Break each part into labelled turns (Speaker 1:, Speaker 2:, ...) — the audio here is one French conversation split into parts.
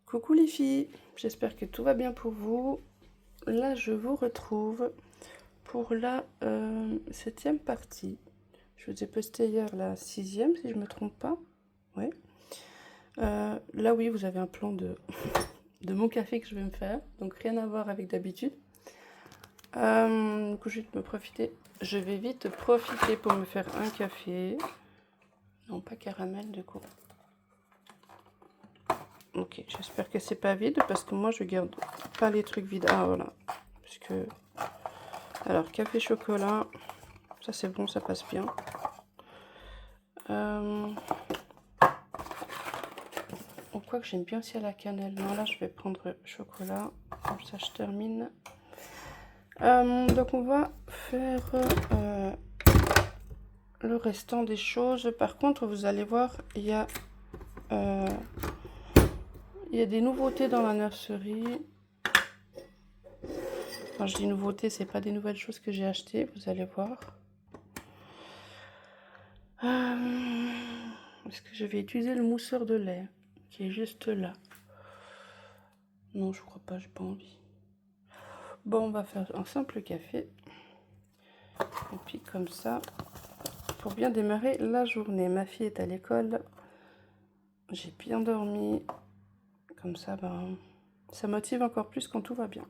Speaker 1: Coucou les filles, j'espère que tout va bien pour vous. Là, je vous retrouve pour la 7e partie. Je vous ai posté hier la 6e, si je ne me trompe pas. Ouais. Là, oui, vous avez un plan de, de mon café que je vais me faire, donc rien à voir avec d'habitude. Du coup, je vais vite profiter pour me faire un café. Non, pas caramel, du coup. Ok, j'espère que c'est pas vide parce que moi je garde pas les trucs vides. Ah voilà. Parce que... Alors, café chocolat. Ça c'est bon, ça passe bien. On croit que j'aime bien aussi à la cannelle. Non, là je vais prendre chocolat. Comme ça je termine. Donc on va faire le restant des choses. Par contre, vous allez voir, il y a des nouveautés dans la nurserie. Quand je dis nouveautés, c'est pas des nouvelles choses que j'ai achetées, vous allez voir. Est-ce que je vais utiliser le mousseur de lait qui est juste là? Non, je crois pas, j'ai pas envie. Bon, on va faire un simple café. Et puis comme ça, pour bien démarrer la journée. Ma fille est à l'école. J'ai bien dormi. Comme ça, ben, ça motive encore plus quand tout va bien.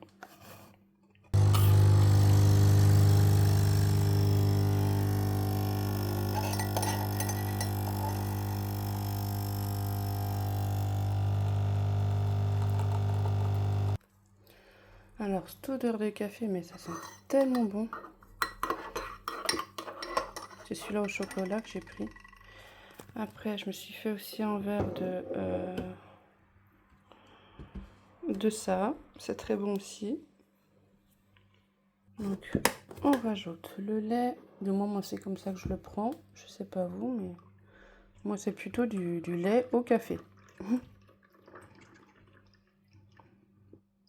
Speaker 1: Alors, cette odeur de café, mais ça sent tellement bon. C'est celui-là au chocolat que j'ai pris. Après, je me suis fait aussi un verre de ça. C'est très bon aussi. Donc, on rajoute le lait. Du moins, moi, c'est comme ça que je le prends. Je sais pas vous, mais moi, c'est plutôt du lait au café.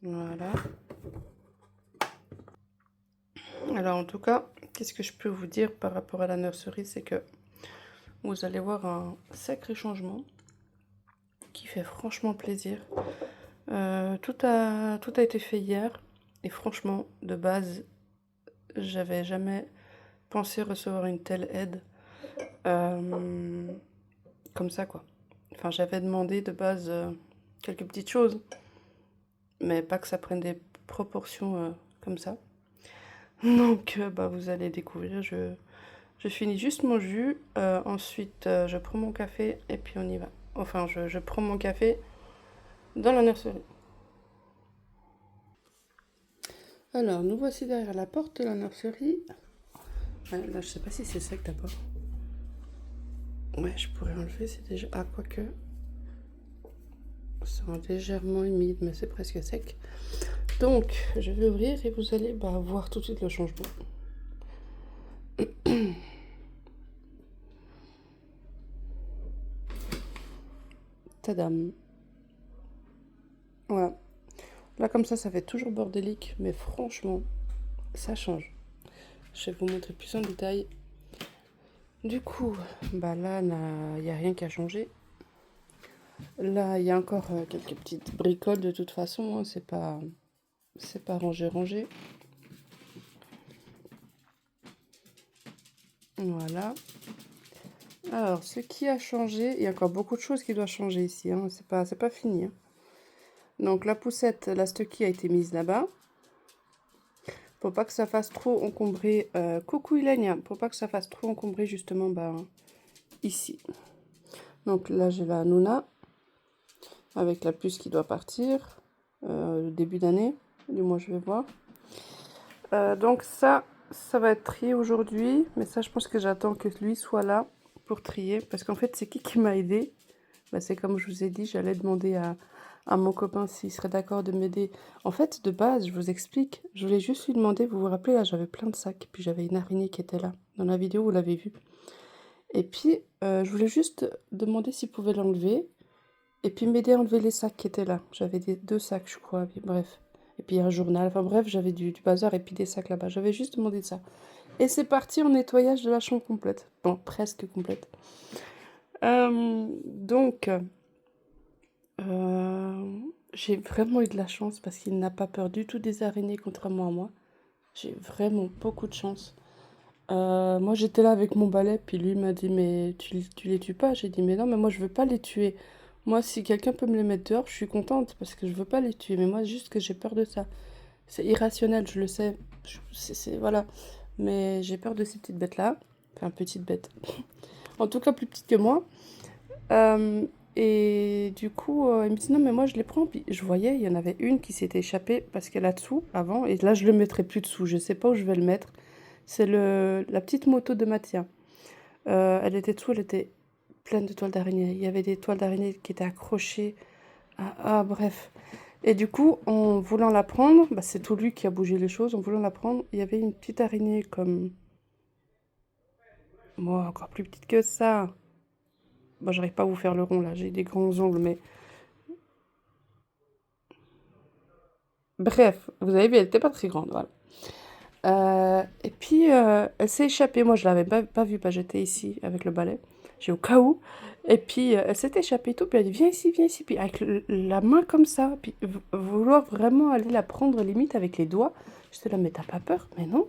Speaker 1: Voilà. Alors, en tout cas, qu'est-ce que je peux vous dire par rapport à la nurserie, c'est que vous allez voir un sacré changement qui fait franchement plaisir. Tout a été fait hier et franchement, de base, j'avais jamais pensé recevoir une telle aide comme ça, quoi. Enfin, j'avais demandé de base quelques petites choses, mais pas que ça prenne des proportions comme ça. Donc, bah, vous allez découvrir. Je finis juste mon jus. Ensuite, je prends mon café et puis on y va. Enfin, je prends mon café dans la nurserie. Alors, nous voici derrière la porte de la nurserie. Ouais, là, je sais pas si c'est sec d'abord. Ouais, je pourrais enlever, c'est déjà... Ah, quoique... C'est légèrement humide, mais c'est presque sec. Donc, je vais ouvrir et vous allez voir tout de suite le changement. Tadam. Voilà. Là, comme ça fait toujours bordélique, mais franchement, ça change. Je vais vous montrer plus en détail. Du coup, bah là, il n'y a rien qu'à changer. Là, il y a encore quelques petites bricoles de toute façon. Hein, c'est pas rangé. Voilà. Alors, ce qui a changé, il y a encore beaucoup de choses qui doivent changer ici. Hein, c'est pas fini. Hein. Donc, la poussette, la Stucky a été mise là-bas. Pour pas que ça fasse trop encombrer. Coucou Ilenia, pour pas que ça fasse trop encombrer justement ici. Donc là, j'ai la Nuna avec la puce qui doit partir. Début d'année, du moins je vais voir. Donc ça va être trié aujourd'hui. Mais ça, je pense que j'attends que lui soit là pour trier. Parce qu'en fait, c'est qui m'a aidé. Bah, c'est comme je vous ai dit, j'allais demander à mon copain s'il serait d'accord de m'aider. En fait, de base, je vous explique, je voulais juste lui demander, vous vous rappelez, là, j'avais plein de sacs. Puis j'avais une araignée qui était là. Dans la vidéo, vous l'avez vu. Et puis, je voulais juste demander s'il pouvait l'enlever. Et puis m'aider à enlever les sacs qui étaient là. J'avais 2 sacs, je crois. Bref. Et puis un journal. Enfin bref, j'avais du bazar et puis des sacs là-bas. J'avais juste demandé ça. Et c'est parti en nettoyage de la chambre complète. Bon, presque complète. Donc, J'ai vraiment eu de la chance parce qu'il n'a pas peur du tout des araignées, contrairement à moi. J'ai vraiment beaucoup de chance. Moi, j'étais là avec mon balai, puis lui m'a dit, mais tu les tues pas? J'ai dit, mais non, mais moi, je veux pas les tuer. Moi, si quelqu'un peut me les mettre dehors, je suis contente parce que je veux pas les tuer. Mais moi, juste que j'ai peur de ça. C'est irrationnel, je le sais. Voilà. Mais j'ai peur de ces petites bêtes-là. Enfin, petites bêtes. En tout cas, plus petites que moi. Euh, et du coup, il me dit non, mais moi je les prends. Puis je voyais, il y en avait une qui s'était échappée parce qu'elle a dessous avant. Et là, je le mettrai plus dessous. Je sais pas où je vais le mettre. C'est la petite moto de Mathia. Elle était dessous, elle était pleine de toiles d'araignée. Il y avait des toiles d'araignée qui étaient accrochées. Bref. Et du coup, en voulant la prendre, bah, c'est tout lui qui a bougé les choses. En voulant la prendre, il y avait une petite araignée comme moi, encore plus petite que ça. Bon, j'arrive pas à vous faire le rond là, j'ai des grands ongles, mais bref, vous avez vu, elle était pas très grande, voilà. Et puis, elle s'est échappée. Moi, je l'avais pas vue, parce que j'étais ici avec le balai. J'ai au cas où. Et puis, elle s'est échappée et tout. Puis elle dit, viens ici. Puis avec la main comme ça. Puis vouloir vraiment aller la prendre limite avec les doigts. J'étais là, mais t'as pas peur? Mais non.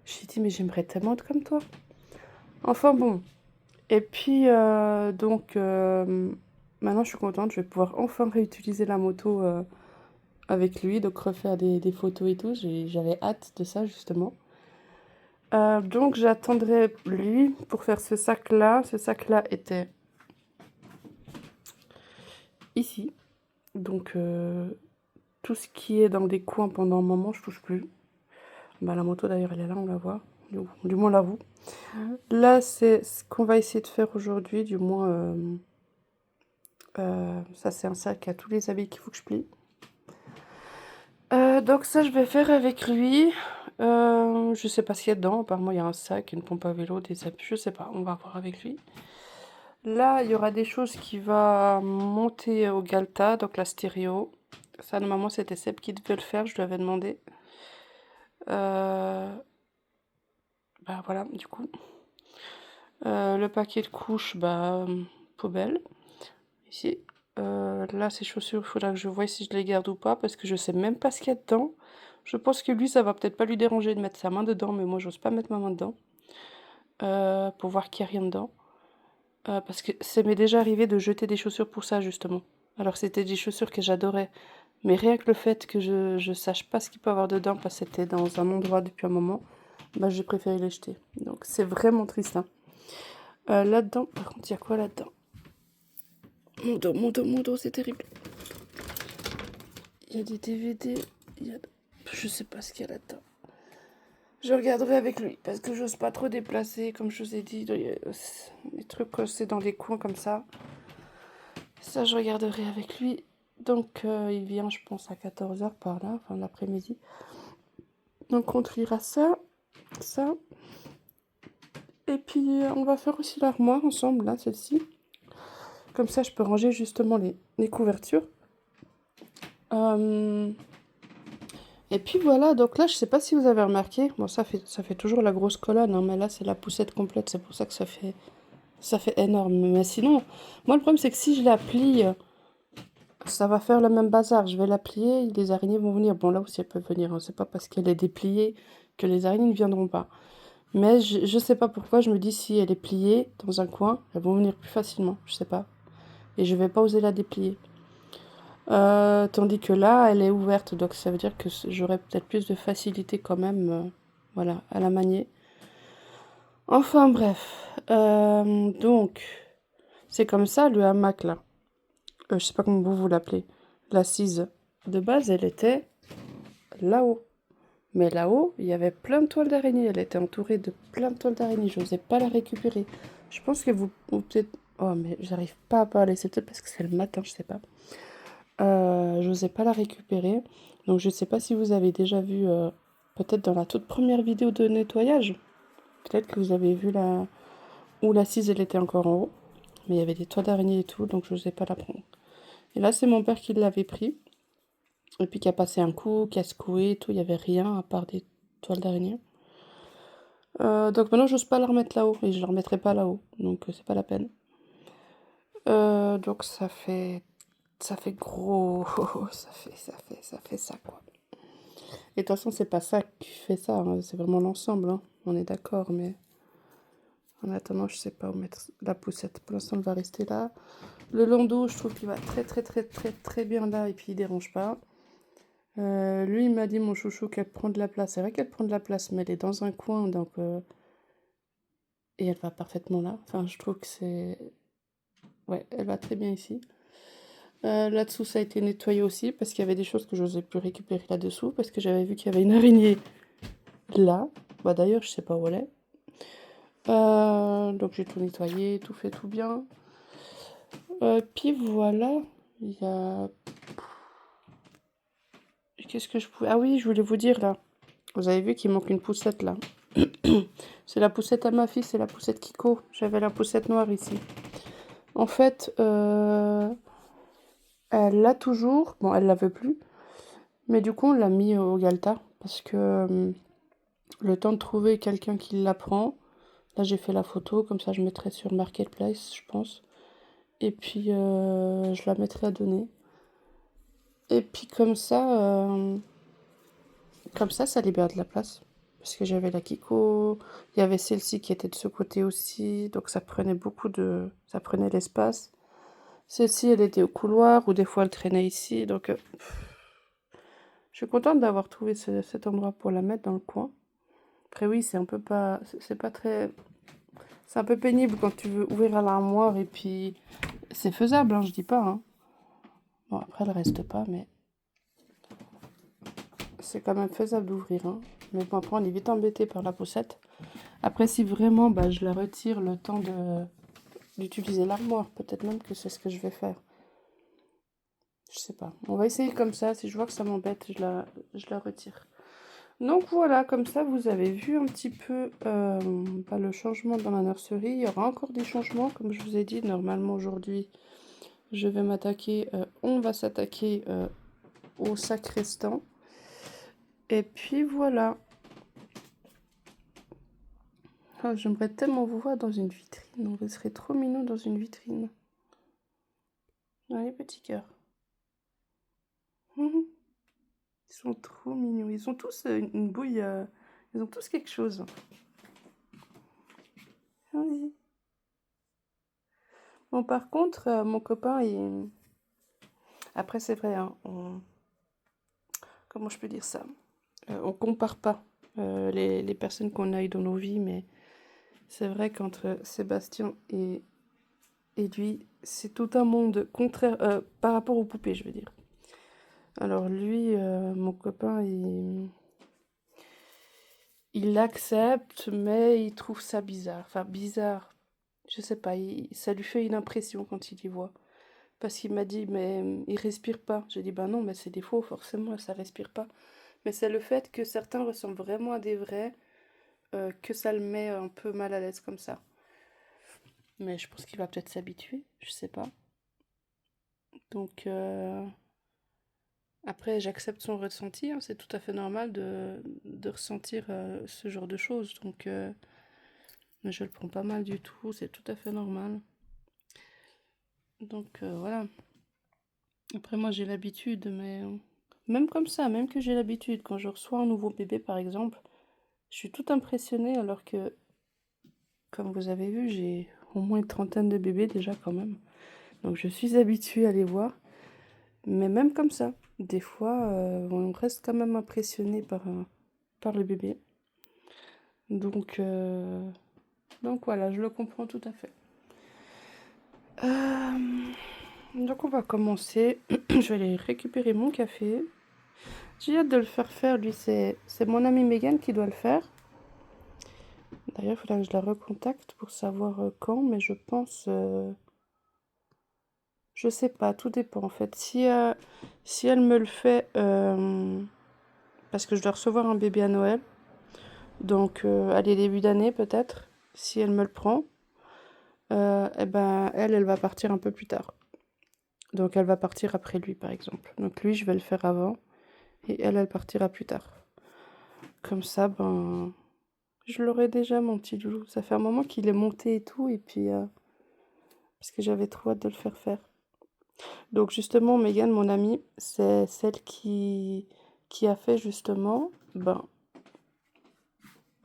Speaker 1: J'ai dit, mais j'aimerais tellement être comme toi. Enfin bon. Et puis, maintenant, je suis contente. Je vais pouvoir enfin réutiliser la moto avec lui. Donc, refaire des photos et tout. J'avais hâte de ça, justement. Donc j'attendrai lui pour faire ce sac-là. Ce sac-là était ici. Donc tout ce qui est dans des coins pendant un moment, je touche plus. Bah, la moto d'ailleurs elle est là, on la voit. Du moins là vous. Là c'est ce qu'on va essayer de faire aujourd'hui. Du moins ça c'est un sac à tous les habits qu'il faut que je plie. Donc ça je vais faire avec lui. Je sais pas ce qu'il y a dedans. Apparemment il y a un sac, une pompe à vélo, des habits. Je sais pas, on va voir avec lui. Là, il y aura des choses qui vont monter au Galta, donc la stéréo. Ça, normalement, c'était Seb qui devait le faire, je lui avais demandé. Euh, Bah voilà, du coup. Le paquet de couches, bah, poubelle, ici. Là, ces chaussures, il faudra que je voie si je les garde ou pas, parce que je sais même pas ce qu'il y a dedans. Je pense que lui, ça va peut-être pas lui déranger de mettre sa main dedans, mais moi, j'ose pas mettre ma main dedans. Pour voir qu'il n'y a rien dedans. Parce que ça m'est déjà arrivé de jeter des chaussures pour ça, justement. Alors c'était des chaussures que j'adorais. Mais rien que le fait que je sache pas ce qu'il peut y avoir dedans, parce que c'était dans un endroit depuis un moment, bah j'ai préféré les jeter. Donc c'est vraiment triste, hein. Là-dedans, par contre, il y a quoi là-dedans? Mon dos, c'est terrible. Il y a des DVD, il y a... Je sais pas ce qu'il y a là-dedans. Je regarderai avec lui, parce que j'ose pas trop déplacer, comme je vous ai dit. Il y a des trucs cossés dans des coins comme ça. Ça, je regarderai avec lui. Donc, il vient, je pense, à 14 h par là, enfin l'après-midi. Donc, on triera ça. Et puis, on va faire aussi l'armoire ensemble, là, celle-ci. Comme ça, je peux ranger justement les couvertures. Et puis voilà, donc là, je sais pas si vous avez remarqué. Bon, ça fait toujours la grosse colonne, hein, mais là, c'est la poussette complète. C'est pour ça que ça fait énorme. Mais sinon, moi, le problème, c'est que si je la plie, ça va faire le même bazar. Je vais la plier, les araignées vont venir. Bon, là aussi, elles peuvent venir, hein. C'est pas parce qu'elle est dépliée que les araignées ne viendront pas. Mais je sais pas pourquoi, je me dis si elle est pliée dans un coin, elles vont venir plus facilement. Je sais pas. Et je vais pas oser la déplier. Tandis que là, elle est ouverte, donc ça veut dire que j'aurai peut-être plus de facilité quand même, voilà, à la manier. Enfin bref, donc c'est comme ça le hamac là. Je sais pas comment vous l'appelez. L'assise de base, elle était là-haut. Mais là-haut, il y avait plein de toiles d'araignée. Elle était entourée de plein de toiles d'araignée. Je n'osais pas la récupérer. Je pense que vous peut-être... Oh, mais j'arrive pas à parler. C'est peut-être parce que c'est le matin, je sais pas. J'osais pas la récupérer. Donc je sais pas si vous avez déjà vu, peut-être dans la toute première vidéo de nettoyage. Peut-être que vous avez vu où l'assise, elle était encore en haut. Mais il y avait des toiles d'araignée et tout, donc je n'osais pas la prendre. Et là, c'est mon père qui l'avait pris. Et puis qui a passé un coup, qui a secoué et tout. Il n'y avait rien à part des toiles d'araignée. Donc maintenant, j'ose pas la remettre là-haut. Et je la remettrai pas là-haut. Donc c'est pas la peine. Donc ça fait ça fait gros. Ça fait ça, quoi. Et de toute façon, c'est pas ça qui fait ça, hein, c'est vraiment l'ensemble, hein. On est d'accord, mais en attendant, je sais pas où mettre la poussette. Pour l'instant, elle va rester là. Le landau, je trouve qu'il va très bien là, et puis il dérange pas. Lui, il m'a dit, mon chouchou, qu'elle prend de la place. C'est vrai qu'elle prend de la place, mais elle est dans un coin, donc... et elle va parfaitement là. Enfin, je trouve que c'est... Ouais, elle va très bien ici. Là-dessous, ça a été nettoyé aussi, parce qu'il y avait des choses que je n'osais plus récupérer là-dessous, parce que j'avais vu qu'il y avait une araignée là. Bah d'ailleurs, je sais pas où elle est. Donc j'ai tout nettoyé, tout fait, tout bien. Puis voilà, il y a... Qu'est-ce que je pouvais... Ah oui, je voulais vous dire là. Vous avez vu qu'il manque une poussette là. C'est la poussette à ma fille, c'est la poussette Kiko. J'avais la poussette noire ici. En fait, elle l'a toujours. Bon, elle la veut plus. Mais du coup, on l'a mis au Galta. Parce que le temps de trouver quelqu'un qui la prend. Là, j'ai fait la photo. Comme ça, je mettrai sur Marketplace, je pense. Et puis, je la mettrai à donner. Et puis, comme ça libère de la place. Parce que j'avais la Kiko. Il y avait celle-ci qui était de ce côté aussi. Donc, ça prenait ça prenait l'espace. Celle-ci, elle était au couloir. Ou des fois, elle traînait ici. Donc, je suis contente d'avoir trouvé cet endroit pour la mettre dans le coin. Après, oui, c'est un peu pas... C'est pas très... C'est un peu pénible quand tu veux ouvrir à l'armoire et puis... C'est faisable, hein, je dis pas, hein. Bon, après, elle reste pas, mais... C'est quand même faisable d'ouvrir, hein. Mais bon, après, on est vite embêté par la poussette. Après, si vraiment, bah, je la retire le temps d'utiliser l'armoire. Peut-être même que c'est ce que je vais faire. Je sais pas. On va essayer comme ça. Si je vois que ça m'embête, je la retire. Donc voilà, comme ça, vous avez vu un petit peu bah, le changement dans la nurserie. Il y aura encore des changements, comme je vous ai dit. Normalement, aujourd'hui, on va s'attaquer au sac restant. Et puis voilà. Ah, j'aimerais tellement vous voir dans une vitrine. On serait trop mignon dans une vitrine. Allez, petit cœur. Ils sont trop mignons. Ils ont tous une bouille. Ils ont tous quelque chose. Allez. Bon, par contre, mon copain, après, c'est vrai, hein, comment je peux dire ça? On compare pas les personnes qu'on a eues dans nos vies, mais c'est vrai qu'entre Sébastien et lui, c'est tout un monde contraire par rapport aux poupées, je veux dire. Alors lui, mon copain, il l'accepte, mais il trouve ça bizarre. Enfin, bizarre, je sais pas, ça lui fait une impression quand il y voit. Parce qu'il m'a dit, mais il respire pas. J'ai dit, ben non, mais c'est des faux, forcément, ça respire pas. Mais c'est le fait que certains ressemblent vraiment à des vrais, que ça le met un peu mal à l'aise comme ça. Mais je pense qu'il va peut-être s'habituer, je sais pas. Donc, après, j'accepte son ressenti, hein, c'est tout à fait normal de ressentir ce genre de choses. Donc, mais je le prends pas mal du tout, c'est tout à fait normal. Donc, voilà. Après, moi, j'ai l'habitude, mais même comme ça, même que j'ai l'habitude, quand je reçois un nouveau bébé, par exemple, je suis toute impressionnée alors que, comme vous avez vu, j'ai au moins une trentaine de bébés déjà quand même. Donc, je suis habituée à les voir. Mais même comme ça, des fois, on reste quand même impressionné par le bébé. Donc, voilà, je le comprends tout à fait. Donc on va commencer. Je vais aller récupérer mon café. J'ai hâte de le faire. Lui, c'est mon amie Megan qui doit le faire. D'ailleurs, il faudra que je la recontacte pour savoir quand, mais je pense... je sais pas, tout dépend en fait. Si elle me le fait... parce que je dois recevoir un bébé à Noël. Donc, allez, début d'année peut-être, si elle me le prend. Eh ben, elle va partir un peu plus tard. Donc, elle va partir après lui, par exemple. Donc, lui, je vais le faire avant. Et elle partira plus tard. Comme ça, ben, je l'aurai déjà, mon petit loulou. Ça fait un moment qu'il est monté et tout. Et puis, parce que j'avais trop hâte de le faire faire. Donc justement, Megan, mon amie, c'est celle qui a fait justement ben,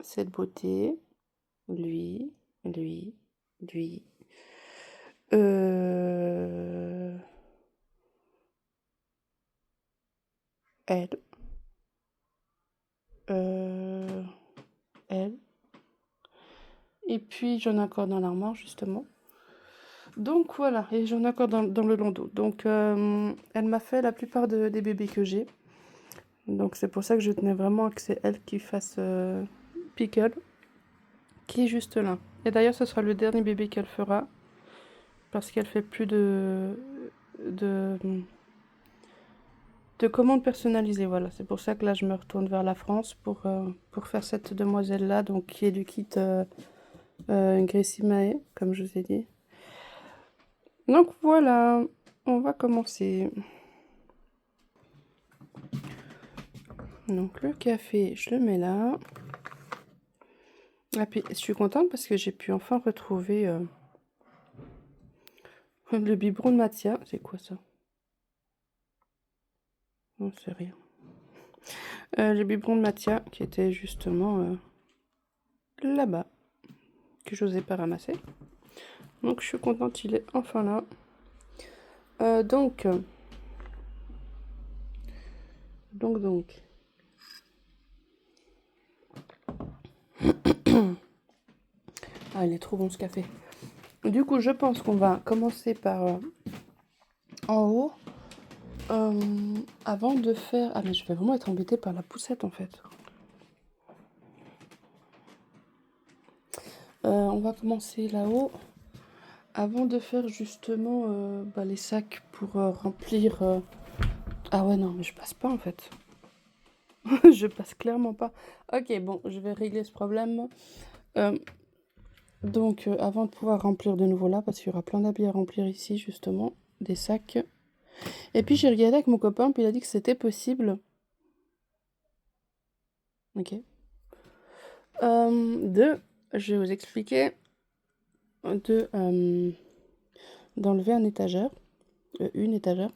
Speaker 1: cette beauté. Lui, lui, lui. Euh, elle. euh, elle. Et puis j'en ai encore dans l'armoire justement. Donc voilà, et j'en ai encore dans le landau. Donc elle m'a fait la plupart des bébés que j'ai. Donc c'est pour ça que je tenais vraiment que c'est elle qui fasse Pickle, qui est juste là. Et d'ailleurs ce sera le dernier bébé qu'elle fera, parce qu'elle fait plus de, de commandes personnalisées. Voilà, c'est pour ça que là je me retourne vers la France pour faire cette demoiselle-là, donc qui est du kit Gracie Mae, comme je vous ai dit. Donc voilà, on va commencer. Donc le café, je le mets là. Et puis je suis contente parce que j'ai pu enfin retrouver le biberon de Mathia. C'est quoi ça? Non, c'est rien. Le biberon de Mathia qui était justement là-bas, que je n'osais pas ramasser. Donc je suis contente, il est enfin là. Donc. Ah, il est trop bon ce café. Du coup, je pense qu'on va commencer par en haut. Avant de faire... Ah, mais je vais vraiment être embêtée par la poussette, en fait. On va commencer là-haut. Avant de faire justement les sacs pour remplir... Ah ouais, non, mais je passe pas, en fait. Je passe clairement pas. Ok, bon, je vais régler ce problème. Donc, avant de pouvoir remplir de nouveau là, parce qu'il y aura plein d'habits à remplir ici, justement, des sacs. Et puis, j'ai regardé avec mon copain, puis il a dit que c'était possible. Ok. Je vais vous expliquer, d'enlever un étagère, une étagère,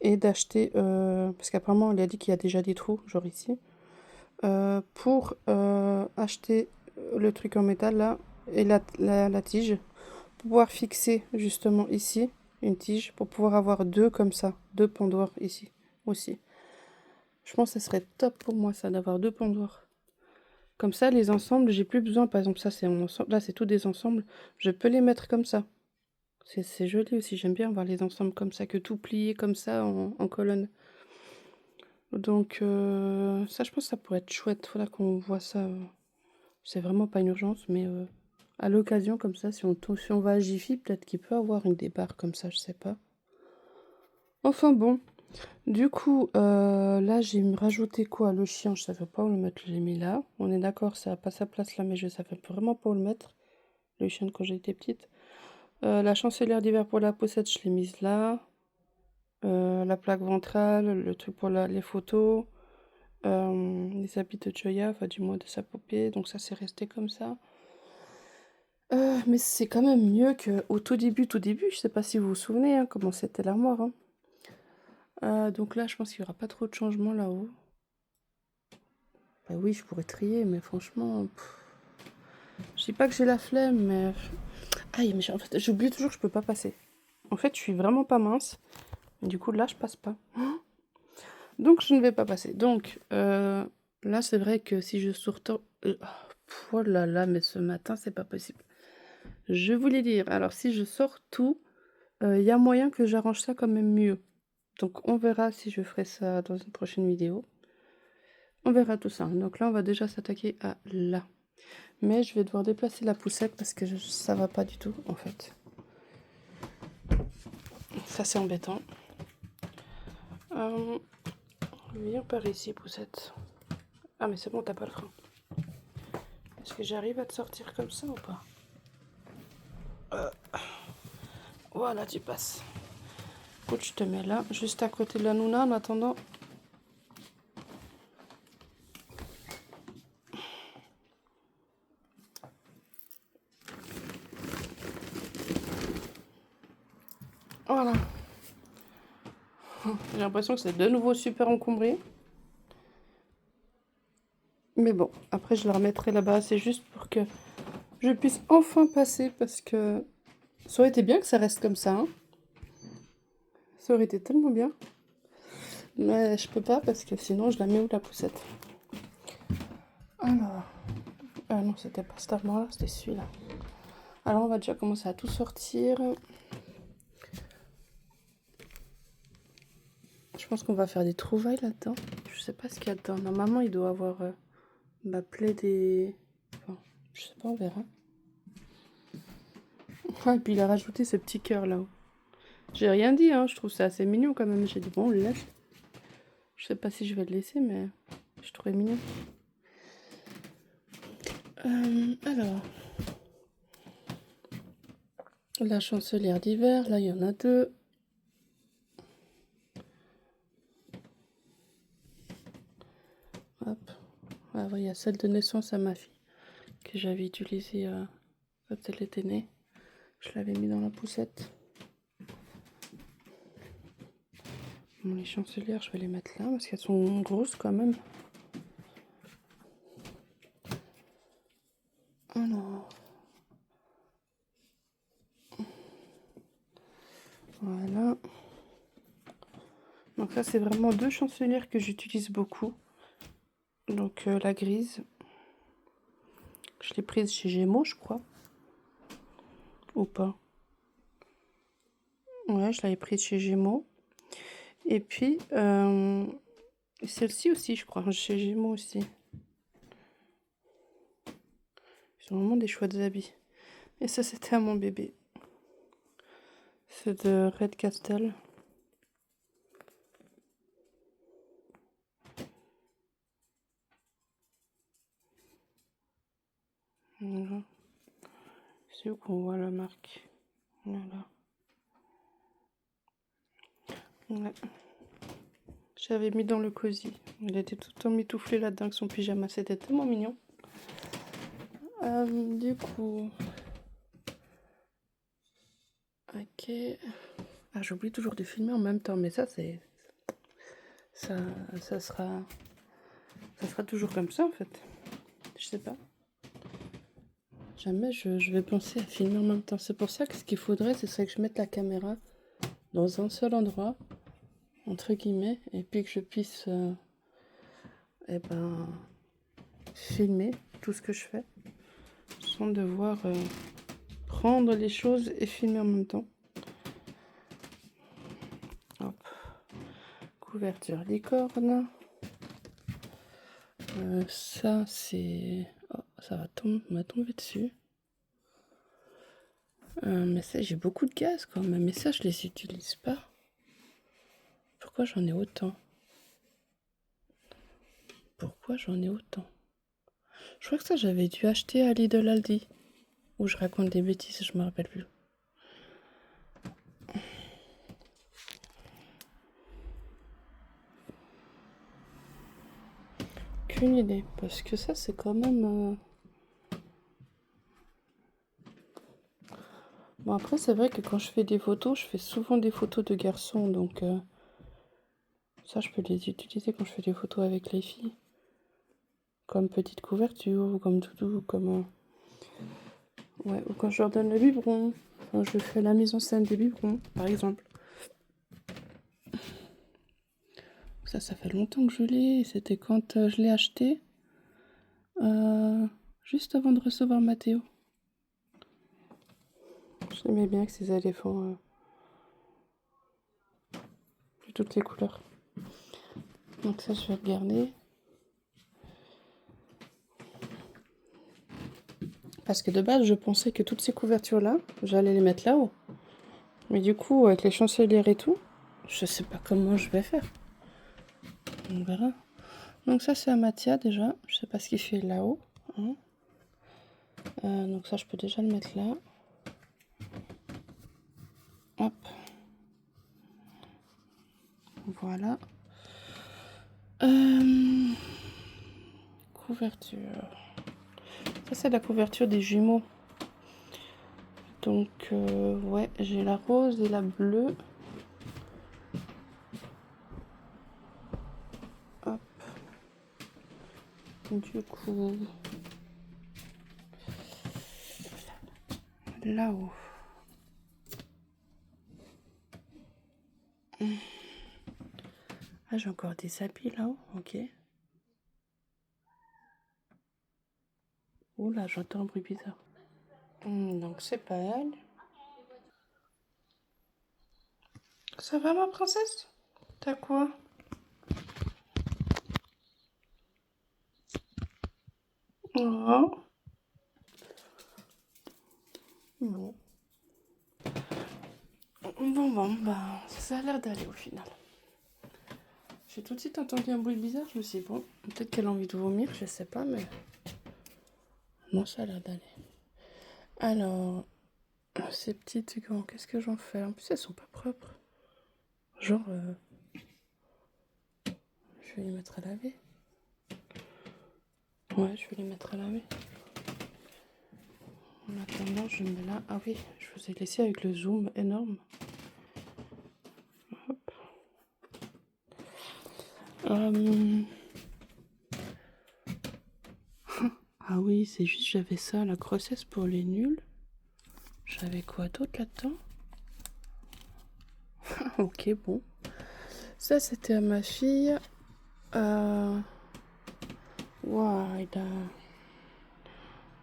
Speaker 1: et d'acheter, parce qu'apparemment, il a dit qu'il y a déjà des trous, genre ici, pour acheter le truc en métal là, et la tige, pour pouvoir fixer justement ici une tige, pour pouvoir avoir deux comme ça, deux pendoirs ici aussi. Je pense que ce serait top pour moi ça, d'avoir deux pendoirs. Comme ça, les ensembles, j'ai plus besoin, par exemple ça c'est un ensemble, là c'est tous des ensembles, je peux les mettre comme ça. C'est joli aussi, j'aime bien voir les ensembles comme ça, que tout plié comme ça en colonne. Donc ça, je pense que ça pourrait être chouette. Faudra qu'on voit ça. C'est vraiment pas une urgence, mais à l'occasion comme ça, si on va à Jiffy, peut-être qu'il peut avoir une des barres comme ça, je sais pas. Enfin bon, du coup, là j'ai rajouté quoi? Le chien, je savais pas où le mettre, je l'ai mis là. On est d'accord, ça a pas sa place là, mais je savais vraiment pas où le mettre. Le chien quand j'étais petite. La chancelière d'hiver pour la poussette, je l'ai mise là. La plaque ventrale, le truc pour les photos, les habits de Joya, enfin du moins de sa poupée, donc ça c'est resté comme ça. Mais c'est quand même mieux qu'au tout début, je sais pas si vous vous souvenez hein, comment c'était l'armoire. Hein. Donc là je pense qu'il n'y aura pas trop de changements là-haut. Bah oui, je pourrais trier, mais franchement, je dis pas que j'ai la flemme, mais... Aïe, mais en fait, j'oublie toujours que je peux pas passer. En fait, je suis vraiment pas mince. Du coup, là, je passe pas. Donc, je ne vais pas passer. Donc, là, c'est vrai que si je sors... Oh là là, mais ce matin, c'est pas possible. Je voulais dire, alors si je sors tout, il y a moyen que j'arrange ça quand même mieux. Donc, on verra si je ferai ça dans une prochaine vidéo. On verra tout ça. Donc là, on va déjà s'attaquer à là. Mais je vais devoir déplacer la poussette parce que ça va pas du tout, en fait. Ça, c'est embêtant. Viens par ici, poussette. Ah, mais c'est bon, t'as pas le frein. Est-ce que j'arrive à te sortir comme ça ou pas? Voilà, tu passes. Écoute, je te mets là, juste à côté de la Nouna en attendant. Voilà. J'ai l'impression que c'est de nouveau super encombré. Mais bon, après je la remettrai là-bas. C'est juste pour que je puisse enfin passer parce que ça aurait été bien que ça reste comme ça. Hein. Ça aurait été tellement bien. Mais je peux pas parce que sinon je la mets où la poussette. Alors. Ah non, c'était pas cet armoire-là, c'était celui-là. Alors on va déjà commencer à tout sortir. Je pense qu'on va faire des trouvailles là-dedans. Je sais pas ce qu'il y a dedans. Normalement, il doit avoir ma plaie des... Enfin, je sais pas, on verra. Ah, et puis il a rajouté ce petit cœur là-haut. J'ai rien dit, hein. Je trouve ça assez mignon quand même. J'ai dit, bon, on le laisse. Je sais pas si je vais le laisser, mais je trouvais mignon. Alors... La chancelière d'hiver, là, il y en a deux. Hop. Ah, il y a celle de naissance à ma fille que j'avais utilisée quand elle était née. Je l'avais mis dans la poussette. Bon, les chancelières, je vais les mettre là parce qu'elles sont grosses quand même. Alors. Voilà. Donc ça, c'est vraiment deux chancelières que j'utilise beaucoup. Donc la grise. Je l'ai prise chez Gémeaux, je crois. Ou pas. Ouais, je l'avais prise chez Gémeaux. Et puis, celle-ci aussi, je crois, chez Gémeaux aussi. C'est vraiment des chouettes habits. Et ça, c'était à mon bébé. C'est de Red Castle. Voilà. C'est où qu'on voit la marque. Voilà. Ouais. J'avais mis dans le cosy. Il était tout emmitouflé là-dedans avec son pyjama. C'était tellement mignon. Du coup... Ok. Ah, j'oublie toujours de filmer en même temps. Mais ça, c'est... Ça sera toujours comme ça, en fait. Je sais pas. Jamais je vais penser à filmer en même temps. C'est pour ça que ce qu'il faudrait, ce serait que je mette la caméra dans un seul endroit, entre guillemets, et puis que je puisse filmer tout ce que je fais, sans devoir prendre les choses et filmer en même temps. Hop. Couverture licorne. Ça, c'est... Oh, ça va m'a tombé dessus. Mais ça, j'ai beaucoup de gaz quand même. Mais ça, je les utilise pas. Pourquoi j'en ai autant? Pourquoi j'en ai autant? Je crois que ça, j'avais dû acheter à Lidl Aldi. Ou je raconte des bêtises, je me rappelle plus. Aucune idée. Parce que ça, c'est quand même... Bon, après, c'est vrai que quand je fais des photos, je fais souvent des photos de garçons. Donc, ça, je peux les utiliser quand je fais des photos avec les filles. Comme petite couverture, ou comme doudou, ou comme... Ouais, ou quand je leur donne le biberon. Quand je fais la mise en scène des biberons, par exemple. Ça fait longtemps que je l'ai. C'était quand je l'ai acheté. Juste avant de recevoir Mathéo. J'aimais bien que ces éléphants... de toutes les couleurs. Donc ça, je vais le garder. Parce que de base, je pensais que toutes ces couvertures-là, j'allais les mettre là-haut. Mais du coup, avec les chancelières et tout, je sais pas comment je vais faire. On verra. Donc ça, c'est Amatia déjà. Je sais pas ce qu'il fait là-haut. Hein. Donc ça, je peux déjà le mettre là. Hop. Voilà. Couverture. Ça, c'est la couverture des jumeaux. Donc, ouais, j'ai la rose et la bleue. Du coup, là-haut. Ah, j'ai encore des habits là-haut, ok. Oula, j'entends un bruit bizarre. Donc c'est pas elle. Ça va ma princesse? T'as quoi? Oh. Bon. Bon, bah ça a l'air d'aller au final. J'ai tout de suite entendu un bruit bizarre, je me suis dit bon, peut-être qu'elle a envie de vomir, je sais pas, mais... Non, ça a l'air d'aller. Alors, ces petites gants, qu'est-ce que j'en fais? En plus, elles sont pas propres. Genre, je vais les mettre à laver. Ouais, je vais les mettre à laver. En attendant, je mets là. Ah oui, je vous ai laissé avec le zoom énorme. Hop. Ah oui, c'est juste, j'avais ça, la grossesse pour les nuls. J'avais quoi d'autre là-dedans? Ok, bon. Ça, c'était à ma fille. Wide.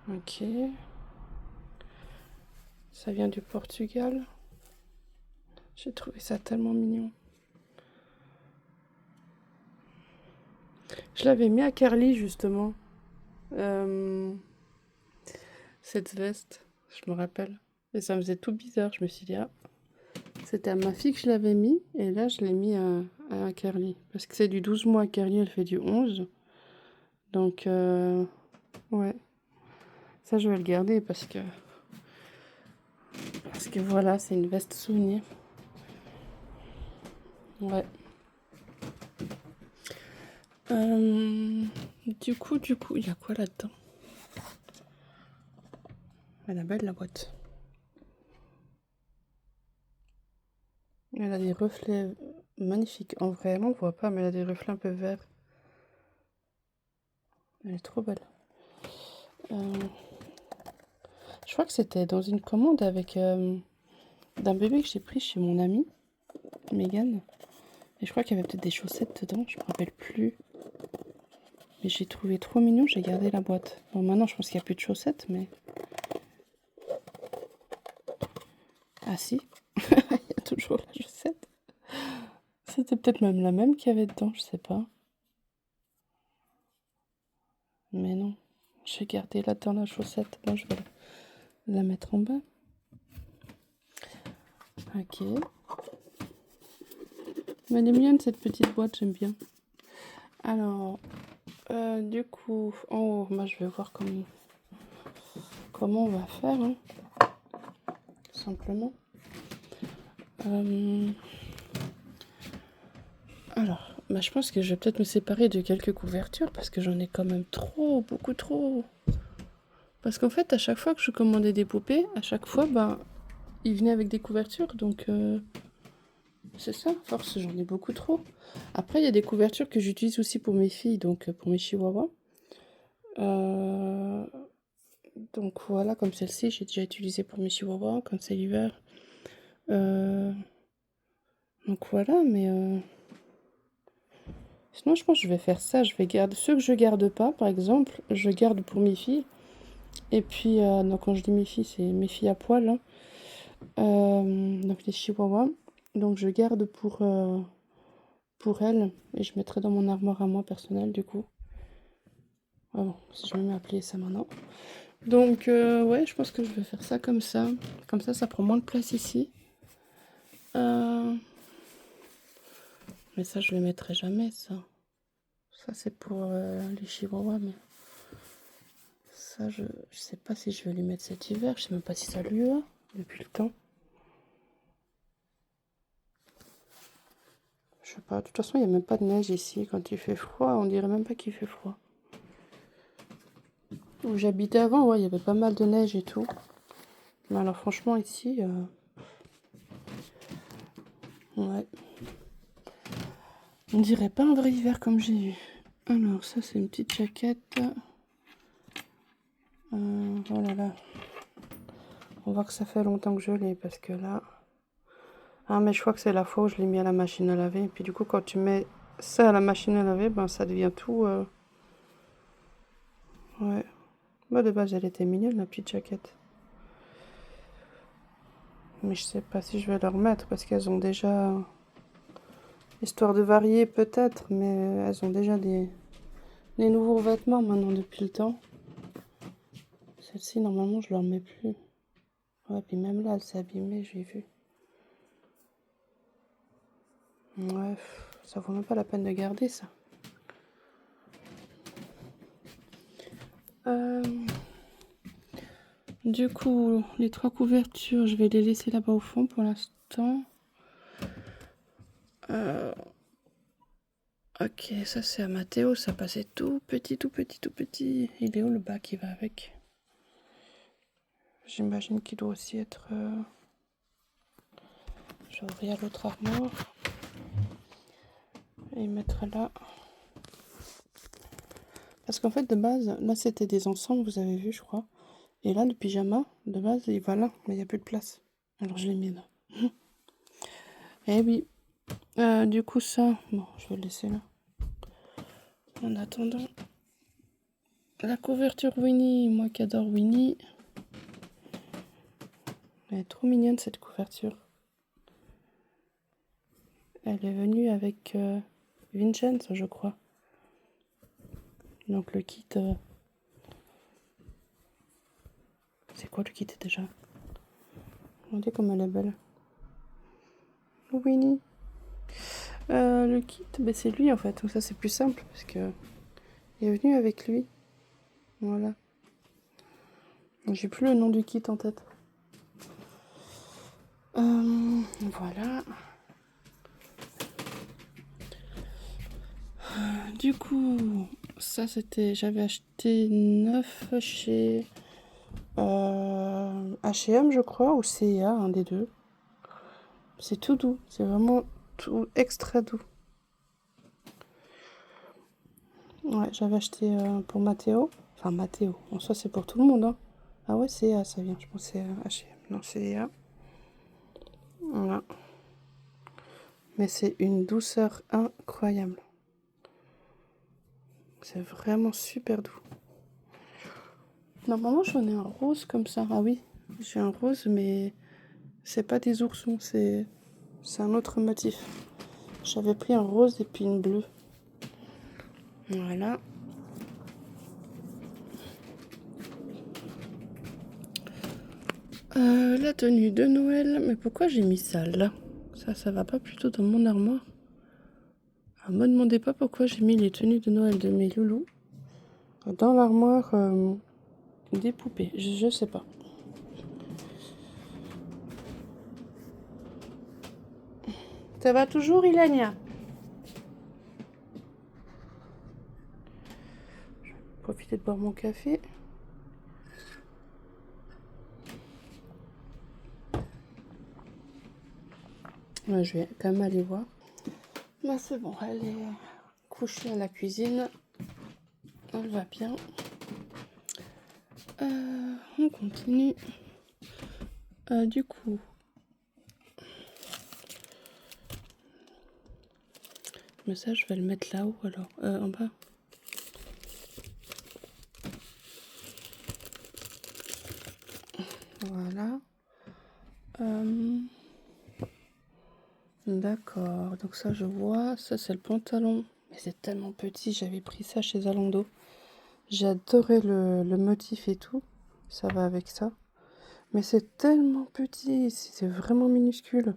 Speaker 1: Ok. Ça vient du Portugal. J'ai trouvé ça tellement mignon. Je l'avais mis à Carly, justement. Cette veste, je me rappelle. Et ça me faisait tout bizarre. Je me suis dit, ah, c'était à ma fille que je l'avais mis. Et là, je l'ai mis à Carly. Parce que c'est du 12 mois. Carly, elle fait du 11. Donc, ouais. Ça, je vais le garder parce que voilà, c'est une veste souvenir. Ouais. Du coup, il y a quoi là-dedans? Elle est belle la boîte. Elle a des reflets magnifiques. En vrai, on voit pas, mais elle a des reflets un peu verts. Elle est trop belle. Je crois que c'était dans une commande avec d'un bébé que j'ai pris chez mon amie, Megan. Et je crois qu'il y avait peut-être des chaussettes dedans, je me rappelle plus. Mais j'ai trouvé trop mignon, j'ai gardé la boîte. Bon, maintenant, je pense qu'il n'y a plus de chaussettes, mais... Ah si, il y a toujours la chaussette. C'était peut-être même la même qu'il y avait dedans, je sais pas. Mais non, j'ai gardé là-dedans la chaussette. Bon, je vais la mettre en bas. Ok. Mais elle est mignonne cette petite boîte, j'aime bien. Alors, du coup, en haut, moi je vais voir comment on va faire, hein, tout simplement. Alors, bah, je pense que je vais peut-être me séparer de quelques couvertures parce que j'en ai quand même trop, beaucoup trop. Parce qu'en fait, à chaque fois que je commandais des poupées, à chaque fois, bah, ils venaient avec des couvertures, donc c'est ça, force, j'en ai beaucoup trop. Après, il y a des couvertures que j'utilise aussi pour mes filles, donc pour mes chihuahuas. Donc voilà, comme celle-ci, j'ai déjà utilisé pour mes chihuahuas, quand c'est l'hiver. Donc voilà, mais sinon je pense que je vais faire ça. Je vais garder ceux que je garde pas, par exemple, je garde pour mes filles. Et puis, donc quand je dis mes filles, c'est mes filles à poil, hein. Donc les chihuahuas. Donc je garde pour elles et je mettrai dans mon armoire à moi personnelle du coup. Ah bon, si je me mets à plier ça maintenant. Donc ouais, je pense que je vais faire ça comme ça. Comme ça prend moins de place ici. Mais ça, je le mettrai jamais, ça. Ça, c'est pour les chihuahuas, mais... Ça, je sais pas si je vais lui mettre cet hiver. Je sais même pas si ça lui va depuis le temps. Je sais pas. De toute façon, il n'y a même pas de neige ici. Quand il fait froid, on dirait même pas qu'il fait froid. Où j'habitais avant, ouais, il y avait pas mal de neige et tout. Mais alors, franchement, ici... Ouais. On dirait pas un vrai hiver comme j'ai eu. Alors, ça, c'est une petite jaquette. Oh là là. On voit que ça fait longtemps que je l'ai parce que là... Ah, mais je crois que c'est la fois où je l'ai mis à la machine à laver. Et puis du coup, quand tu mets ça à la machine à laver, ben ça devient tout... Ouais. Bah, de base, elle était mignonne, la petite jaquette. Mais je sais pas si je vais leur mettre parce qu'elles ont déjà... Histoire de varier peut-être, mais elles ont déjà des nouveaux vêtements maintenant depuis le temps. Celle-ci, normalement, je leur mets plus. Ouais, puis même là, elle s'est abîmée, j'ai vu. Ouais, ça vaut même pas la peine de garder ça. Du coup, les 3 couvertures, je vais les laisser là-bas au fond pour l'instant. Ok, ça c'est à Mathéo, ça passait tout petit, tout petit, tout petit. Il est où le bas qui va avec? J'imagine qu'il doit aussi être... Je vais ouvrir l'autre armoire et mettre là. Parce qu'en fait, de base, là c'était des ensembles, vous avez vu, je crois. Et là, le pyjama, de base, il va là, mais il n'y a plus de place. Alors je l'ai mis là. Eh oui. Du coup, ça, bon, je vais le laisser là. En attendant, la couverture Winnie, moi qui adore Winnie. Elle est trop mignonne cette couverture. Elle est venue avec Vincenzo, je crois. Donc le kit... C'est quoi le kit déjà? Regardez comme elle est belle. Winnie. Le kit, ben c'est lui en fait. Donc ça c'est plus simple parce que il est venu avec lui. Voilà. J'ai plus le nom du kit en tête. Voilà. Du coup, ça c'était... J'avais acheté 9 chez H&M je crois, ou C&A, un des deux. C'est tout doux. C'est vraiment tout extra doux. Ouais, j'avais acheté pour Mathéo. Enfin, Mathéo. En soi, c'est pour tout le monde. Hein. Ah ouais, C&A, ça vient. Je pensais à H&M. Non, C&A. Voilà. Mais c'est une douceur incroyable. C'est vraiment super doux. Normalement, j'en ai un rose comme ça. Ah oui, j'ai un rose, mais c'est pas des oursons. C'est un autre motif. J'avais pris un rose et puis une bleue. Voilà. La tenue de Noël. Mais pourquoi j'ai mis ça là? Ça va pas plutôt dans mon armoire? Ah, me demandez pas pourquoi j'ai mis les tenues de Noël de mes loulous dans l'armoire des poupées. Je sais pas. Ça va toujours, Ilania? Je vais profiter de boire mon café. Ouais, je vais quand même aller voir. Bah c'est bon, elle est couchée à la cuisine. Elle va bien. On continue. Du coup, mais ça je vais le mettre là-haut alors, en bas. Voilà. D'accord, donc ça je vois, ça c'est le pantalon. Mais c'est tellement petit, j'avais pris ça chez Zalando. J'adorais le motif et tout, ça va avec ça. Mais c'est tellement petit, c'est vraiment minuscule.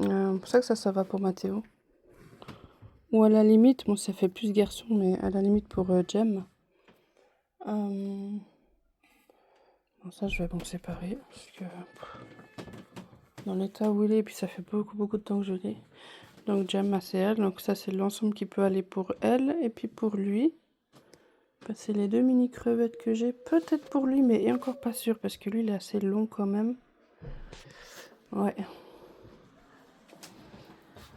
Speaker 1: C'est pour ça que ça va pour Mathéo. Ou à la limite, bon ça fait plus garçon, mais à la limite pour Jem. Bon, ça je vais m'en séparer, parce que dans l'état où il est, puis ça fait beaucoup de temps que je l'ai. Donc Jem c'est elle, donc ça c'est l'ensemble qui peut aller pour elle, et puis pour lui. Bah, c'est les 2 mini crevettes que j'ai, peut-être pour lui, mais encore pas sûr, parce que lui il est assez long quand même. Ouais.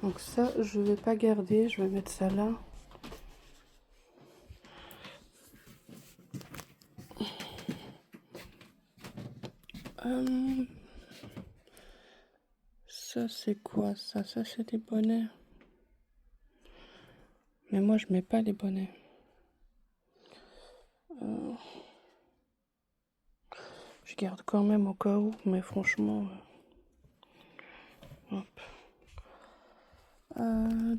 Speaker 1: Donc ça, je vais pas garder, je vais mettre ça là. Ça, c'est quoi ça? Ça, c'est des bonnets. Mais moi, je mets pas les bonnets. Je garde quand même au cas où, mais franchement... hop.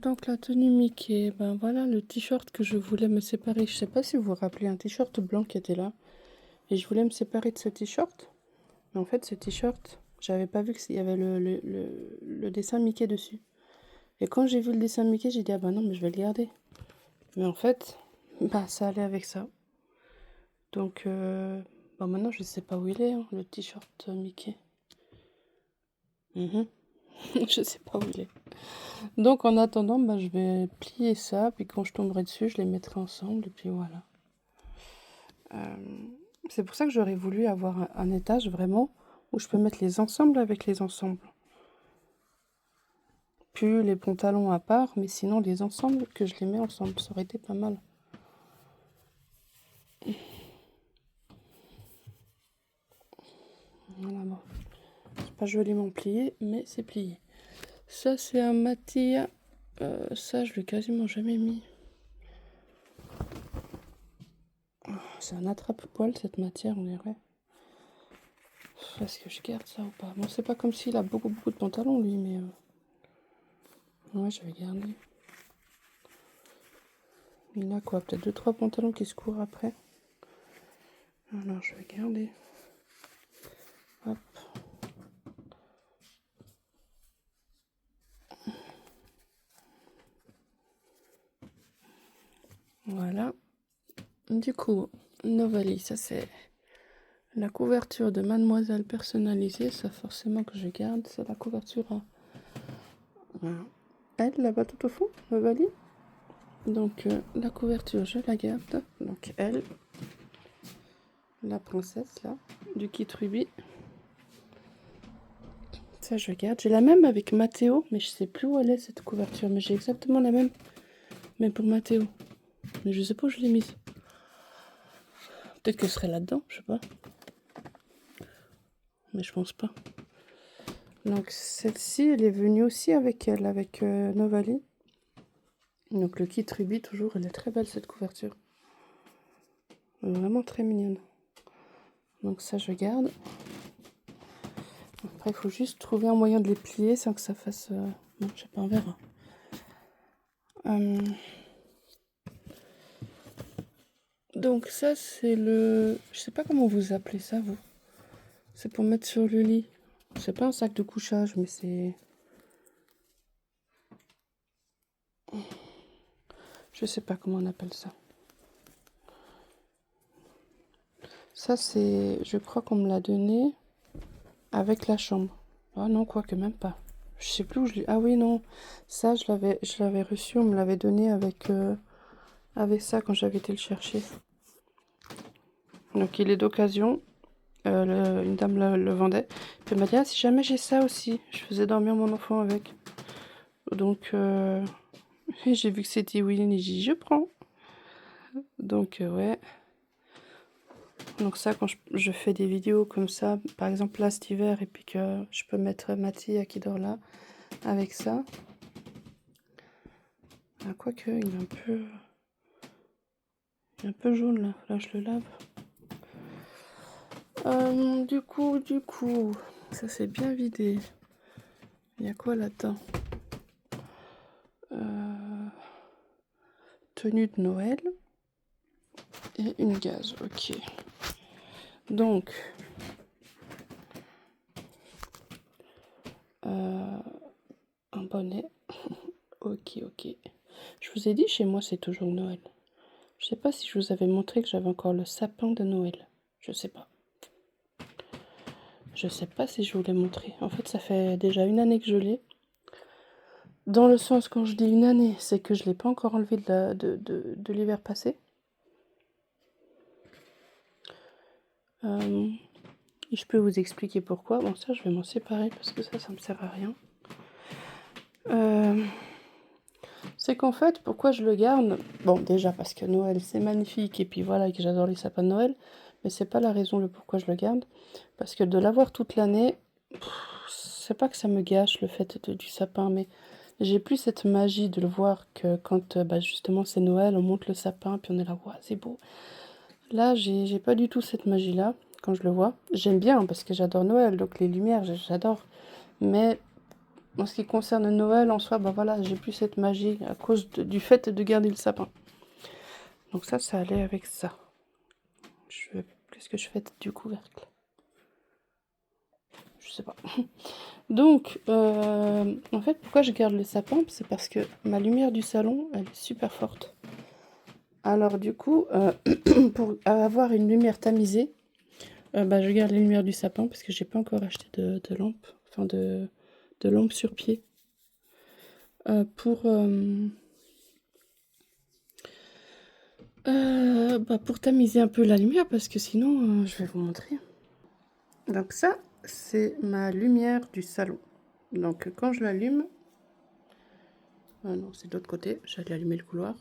Speaker 1: Donc la tenue Mickey, ben voilà le t-shirt que je voulais me séparer. Je sais pas si vous vous rappelez, un t-shirt blanc qui était là. Et je voulais me séparer de ce t-shirt. Mais en fait, ce t-shirt, j'avais pas vu qu'il y avait le dessin Mickey dessus. Et quand j'ai vu le dessin Mickey, j'ai dit, ah bah non, mais je vais le garder. Mais en fait, bah ça allait avec ça. Donc, bah maintenant, je sais pas où il est, hein, le t-shirt Mickey. Je sais pas où il est. Donc, en attendant, bah, je vais plier ça. Puis quand je tomberai dessus, je les mettrai ensemble. Et puis voilà. C'est pour ça que j'aurais voulu avoir un étage vraiment où je peux mettre les ensembles avec les ensembles. Puis les pantalons à part, mais sinon les ensembles que je les mets ensemble, ça aurait été pas mal. Voilà, bon. C'est pas joliment plié, mais c'est plié. Ça, c'est un Mattia. Ça, je l'ai quasiment jamais mis. Oh, c'est un attrape-poil, cette matière, on dirait. Est-ce que je garde ça ou pas? Bon, c'est pas comme s'il a beaucoup de pantalons, lui, mais... Ouais, je vais garder. Il a quoi? Peut-être 2-3 pantalons qui se courent après. Alors, je vais garder. Hop. Voilà. Du coup, Novali, ça c'est la couverture de Mademoiselle personnalisée. Ça forcément que je garde. C'est la couverture à... Voilà. Elle, là-bas tout au fond, Novali. Donc, la couverture, je la garde. Donc, elle, la princesse, là, du kit Ruby. Ça, je garde. J'ai la même avec Mathéo, mais je sais plus où elle est, cette couverture. Mais j'ai exactement la même, mais pour Mathéo. Mais je sais pas où je l'ai mise. Peut-être qu'elle serait là-dedans, je sais pas. Mais je pense pas. Donc, celle-ci, elle est venue aussi avec elle, avec Novali. Donc, le kit Ruby, toujours, elle est très belle, cette couverture. Vraiment très mignonne. Donc, ça, je garde. Après, il faut juste trouver un moyen de les plier sans que ça fasse... Non, je sais pas, on verra. Donc, ça, c'est le... Je sais pas comment vous appelez ça, vous. C'est pour mettre sur le lit. C'est pas un sac de couchage, mais c'est... Je sais pas comment on appelle ça. Ça, c'est... Je crois qu'on me l'a donné avec la chambre. Ah non, quoique même pas. Je sais plus où je l'ai... Ah oui, non. Ça, je l'avais reçu, on me l'avait donné avec ça quand j'avais été le chercher. Donc, il est d'occasion. Une dame le vendait. Puis elle m'a dit, ah, si jamais j'ai ça aussi. Je faisais dormir mon enfant avec. Donc, j'ai vu que c'était William et j'ai dit, je prends. Donc, ouais. Donc ça, quand je fais des vidéos comme ça, par exemple là cet hiver, et puis que je peux mettre Mathia qui dort là, avec ça. Ah, quoique, il est un peu jaune là. Là, je le lave. Du coup, ça c'est bien vidé. Il y a quoi là-dedans? Tenue de Noël. Et une gaze, ok. Donc, un bonnet. Ok. Je vous ai dit, chez moi, c'est toujours Noël. Je sais pas si je vous avais montré que j'avais encore le sapin de Noël. Je sais pas. Je sais pas si je vous l'ai montré. En fait, ça fait déjà une année que je l'ai. Dans le sens, quand je dis une année, c'est que je l'ai pas encore enlevé de l'hiver passé. Et je peux vous expliquer pourquoi. Bon, ça, je vais m'en séparer parce que ça me sert à rien. C'est qu'en fait, pourquoi je le garde? Bon, déjà parce que Noël, c'est magnifique. Et puis voilà, que j'adore les sapins de Noël. Mais c'est pas la raison le pourquoi je le garde. Parce que de l'avoir toute l'année, c'est pas que ça me gâche le fait du sapin, mais j'ai plus cette magie de le voir que quand bah, justement c'est Noël, on monte le sapin, puis on est là, ouais, c'est beau. Là, j'ai pas du tout cette magie-là quand je le vois. J'aime bien parce que j'adore Noël, donc les lumières, j'adore. Mais en ce qui concerne Noël en soi, bah voilà, j'ai plus cette magie à cause du fait de garder le sapin. Donc ça allait avec ça. Qu'est-ce que je fais du couvercle? Je sais pas. Donc, en fait, pourquoi je garde le sapin? C'est parce que ma lumière du salon, elle est super forte. Alors du coup, pour avoir une lumière tamisée, bah, je garde les lumières du sapin parce que j'ai pas encore acheté de lampe, enfin de lampe sur pied. Bah, pour tamiser un peu la lumière parce que sinon, je vais vous montrer. Donc ça, c'est ma lumière du salon. Donc quand je l'allume... Ah non, c'est de l'autre côté, j'allais allumer le couloir.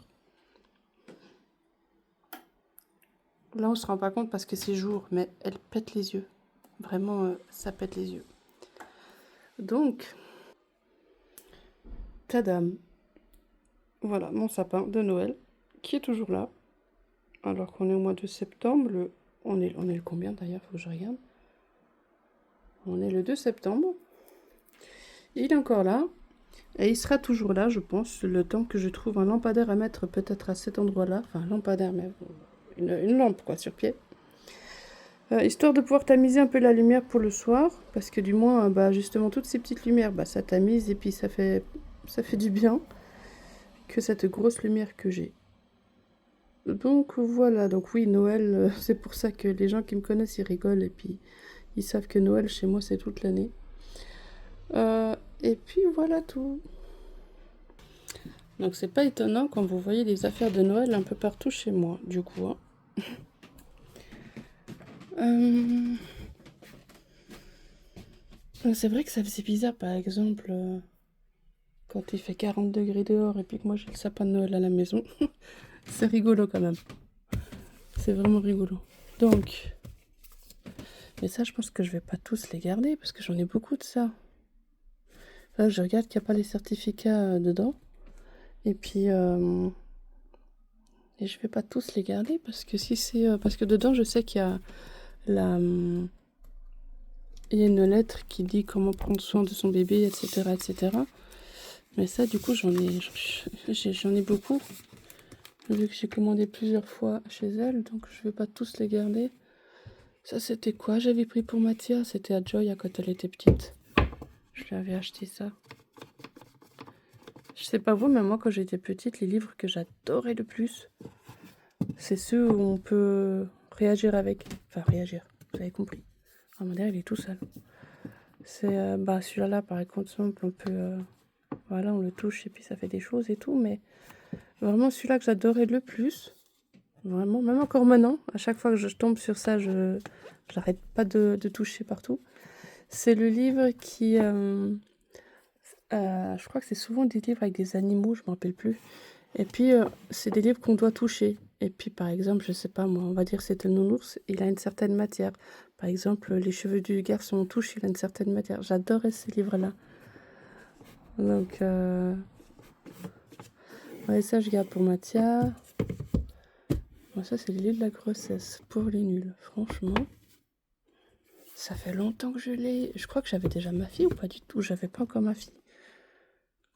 Speaker 1: Là, on se rend pas compte parce que c'est jour, mais elle pète les yeux. Vraiment, ça pète les yeux. Donc, tadam. Voilà, mon sapin de Noël, qui est toujours là. Alors qu'on est au mois de septembre. On est le combien d'ailleurs? Faut que je regarde. On est le 2 septembre. Il est encore là. Et il sera toujours là, je pense, le temps que je trouve un lampadaire à mettre peut-être à cet endroit-là. Enfin, un lampadaire, mais une lampe, quoi, sur pied. Histoire de pouvoir tamiser un peu la lumière pour le soir. Parce que du moins, bah, justement, toutes ces petites lumières, bah, ça tamise et puis ça fait du bien. Que cette grosse lumière que j'ai. Donc voilà, donc oui, Noël, c'est pour ça que les gens qui me connaissent, ils rigolent et puis ils savent que Noël chez moi c'est toute l'année. Et puis voilà tout. Donc c'est pas étonnant quand vous voyez des affaires de Noël un peu partout chez moi, du coup. Hein. C'est vrai que ça faisait bizarre, par exemple, quand il fait 40 degrés dehors et puis que moi j'ai le sapin de Noël à la maison. C'est rigolo quand même. C'est vraiment rigolo. Donc, mais ça je pense que je vais pas tous les garder parce que j'en ai beaucoup de ça. Là, je regarde qu'il n'y a pas les certificats dedans. Et puis, et je vais pas tous les garder parce que si c'est... parce que dedans, je sais qu'il y a il y a une lettre qui dit comment prendre soin de son bébé, etc., etc. Mais ça, du coup, j'en ai beaucoup. Vu que j'ai commandé plusieurs fois chez elle, donc je vais pas tous les garder. Ça, c'était quoi? J'avais pris pour Mathia. C'était à Joy quand elle était petite. Je lui avais acheté ça. Je sais pas vous, mais moi, quand j'étais petite, les livres que j'adorais le plus, c'est ceux où on peut réagir avec. Enfin, réagir, vous avez compris. Ah, mon il est tout seul. C'est, bah, celui-là, par exemple, on peut... voilà, on le touche et puis ça fait des choses et tout, mais vraiment, celui-là que j'adorais le plus, vraiment, même encore maintenant, à chaque fois que je tombe sur ça, j'arrête pas de toucher partout. C'est le livre qui... je crois que c'est souvent des livres avec des animaux, je me rappelle plus. Et puis, c'est des livres qu'on doit toucher. Et puis, par exemple, je sais pas moi, on va dire c'était le nounours, il a une certaine matière. Par exemple, les cheveux du garçon on touche, il a une certaine matière. J'adorais ces livres-là. Donc, ouais, ça, je garde pour Mathia. Bon, ça, c'est le livre de la grossesse, pour les nuls. Franchement, ça fait longtemps que je l'ai. Je crois que j'avais déjà ma fille ou pas du tout. J'avais pas encore ma fille.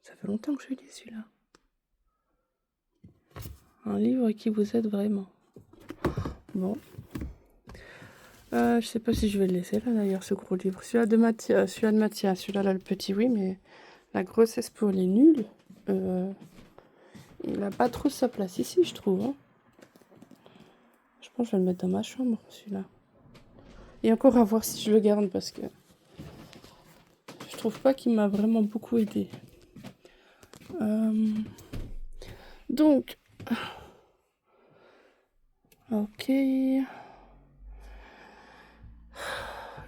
Speaker 1: Ça fait longtemps que je l'ai, celui-là. Un livre qui vous aide vraiment. Bon. Je sais pas si je vais le laisser là d'ailleurs, ce gros livre. Celui-là de Mathia, celui-là là, le petit, oui, mais la grossesse pour les nuls, il a pas trop sa place ici, je trouve. Hein. Je pense que je vais le mettre dans ma chambre, celui-là. Et encore à voir si je le garde parce que je trouve pas qu'il m'a vraiment beaucoup aidé. Donc, ok.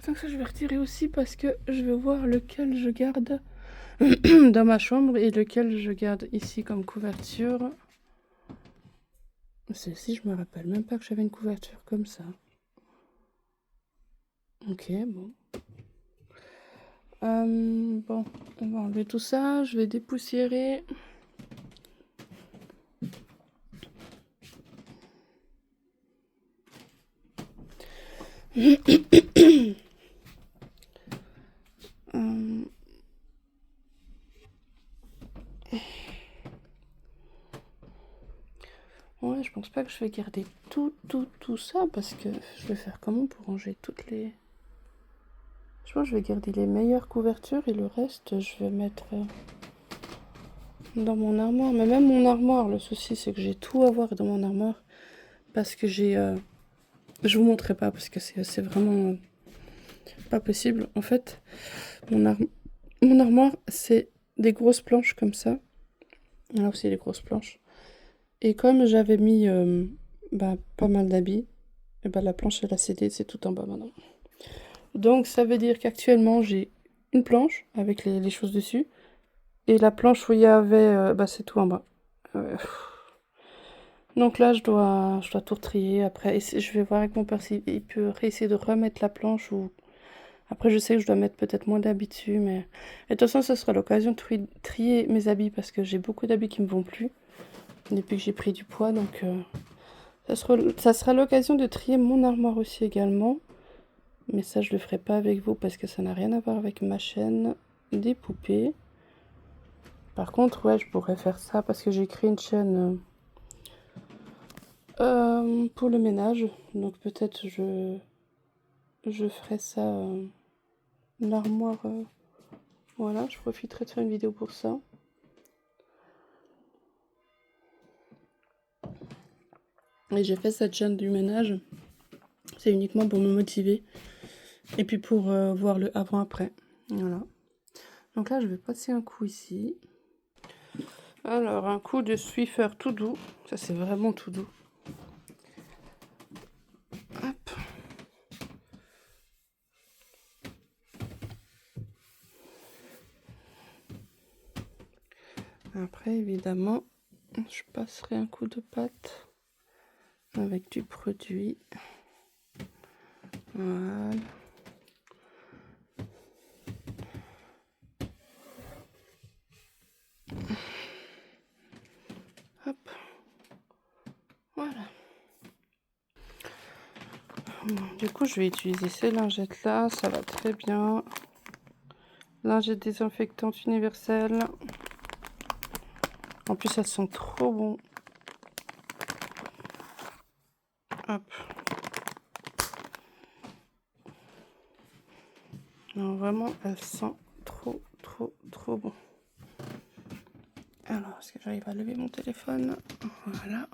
Speaker 1: Donc ça, je vais retirer aussi parce que je vais voir lequel je garde dans ma chambre et lequel je garde ici comme couverture. Celle-ci, je me rappelle même pas que j'avais une couverture comme ça. Ok, bon. Bon, on va enlever tout ça. Je vais dépoussiérer. Ouais, je pense pas que je vais garder tout ça parce que je vais faire comment pour ranger toutes les... Je pense que je vais garder les meilleures couvertures et le reste, je vais mettre dans mon armoire. Mais même mon armoire, le souci, c'est que j'ai tout à voir dans mon armoire parce que j'ai... Je vous montrerai pas parce que c'est vraiment pas possible. En fait, mon armoire, c'est des grosses planches comme ça. Là aussi, des grosses planches. Et comme j'avais mis pas mal d'habits, et la planche elle a cédé, c'est tout en bas maintenant. Donc ça veut dire qu'actuellement j'ai une planche avec les choses dessus. Et la planche où il y avait, c'est tout en bas. Donc là je dois tout retrier après. Et je vais voir avec mon père s'il peut réessayer de remettre la planche ou... Après je sais que je dois mettre peut-être moins d'habits dessus. Mais... Et de toute façon ce sera l'occasion de trier mes habits parce que j'ai beaucoup d'habits qui me vont plus. Depuis que j'ai pris du poids donc... Ça sera l'occasion de trier mon armoire aussi également. Mais ça, je le ferai pas avec vous parce que ça n'a rien à voir avec ma chaîne des poupées. Par contre, ouais, je pourrais faire ça parce que j'ai créé une chaîne pour le ménage. Donc peut-être je ferai ça, l'armoire. Voilà, je profiterai de faire une vidéo pour ça. Et j'ai fait cette chaîne du ménage. C'est uniquement pour me motiver. Et puis pour voir le avant-après. Voilà. Donc là, je vais passer un coup ici. Alors, un coup de Swiffer tout doux. Ça, c'est vraiment tout doux. Hop. Après, évidemment, je passerai un coup de pâte avec du produit. Voilà. Hop. Voilà. Du coup, je vais utiliser ces lingettes-là. Ça va très bien. Lingettes désinfectantes universelles. En plus, elles sont trop bon. Hop. Non, vraiment, elles sentent trop bon. Alors, est-ce que j'arrive à lever mon téléphone? Voilà.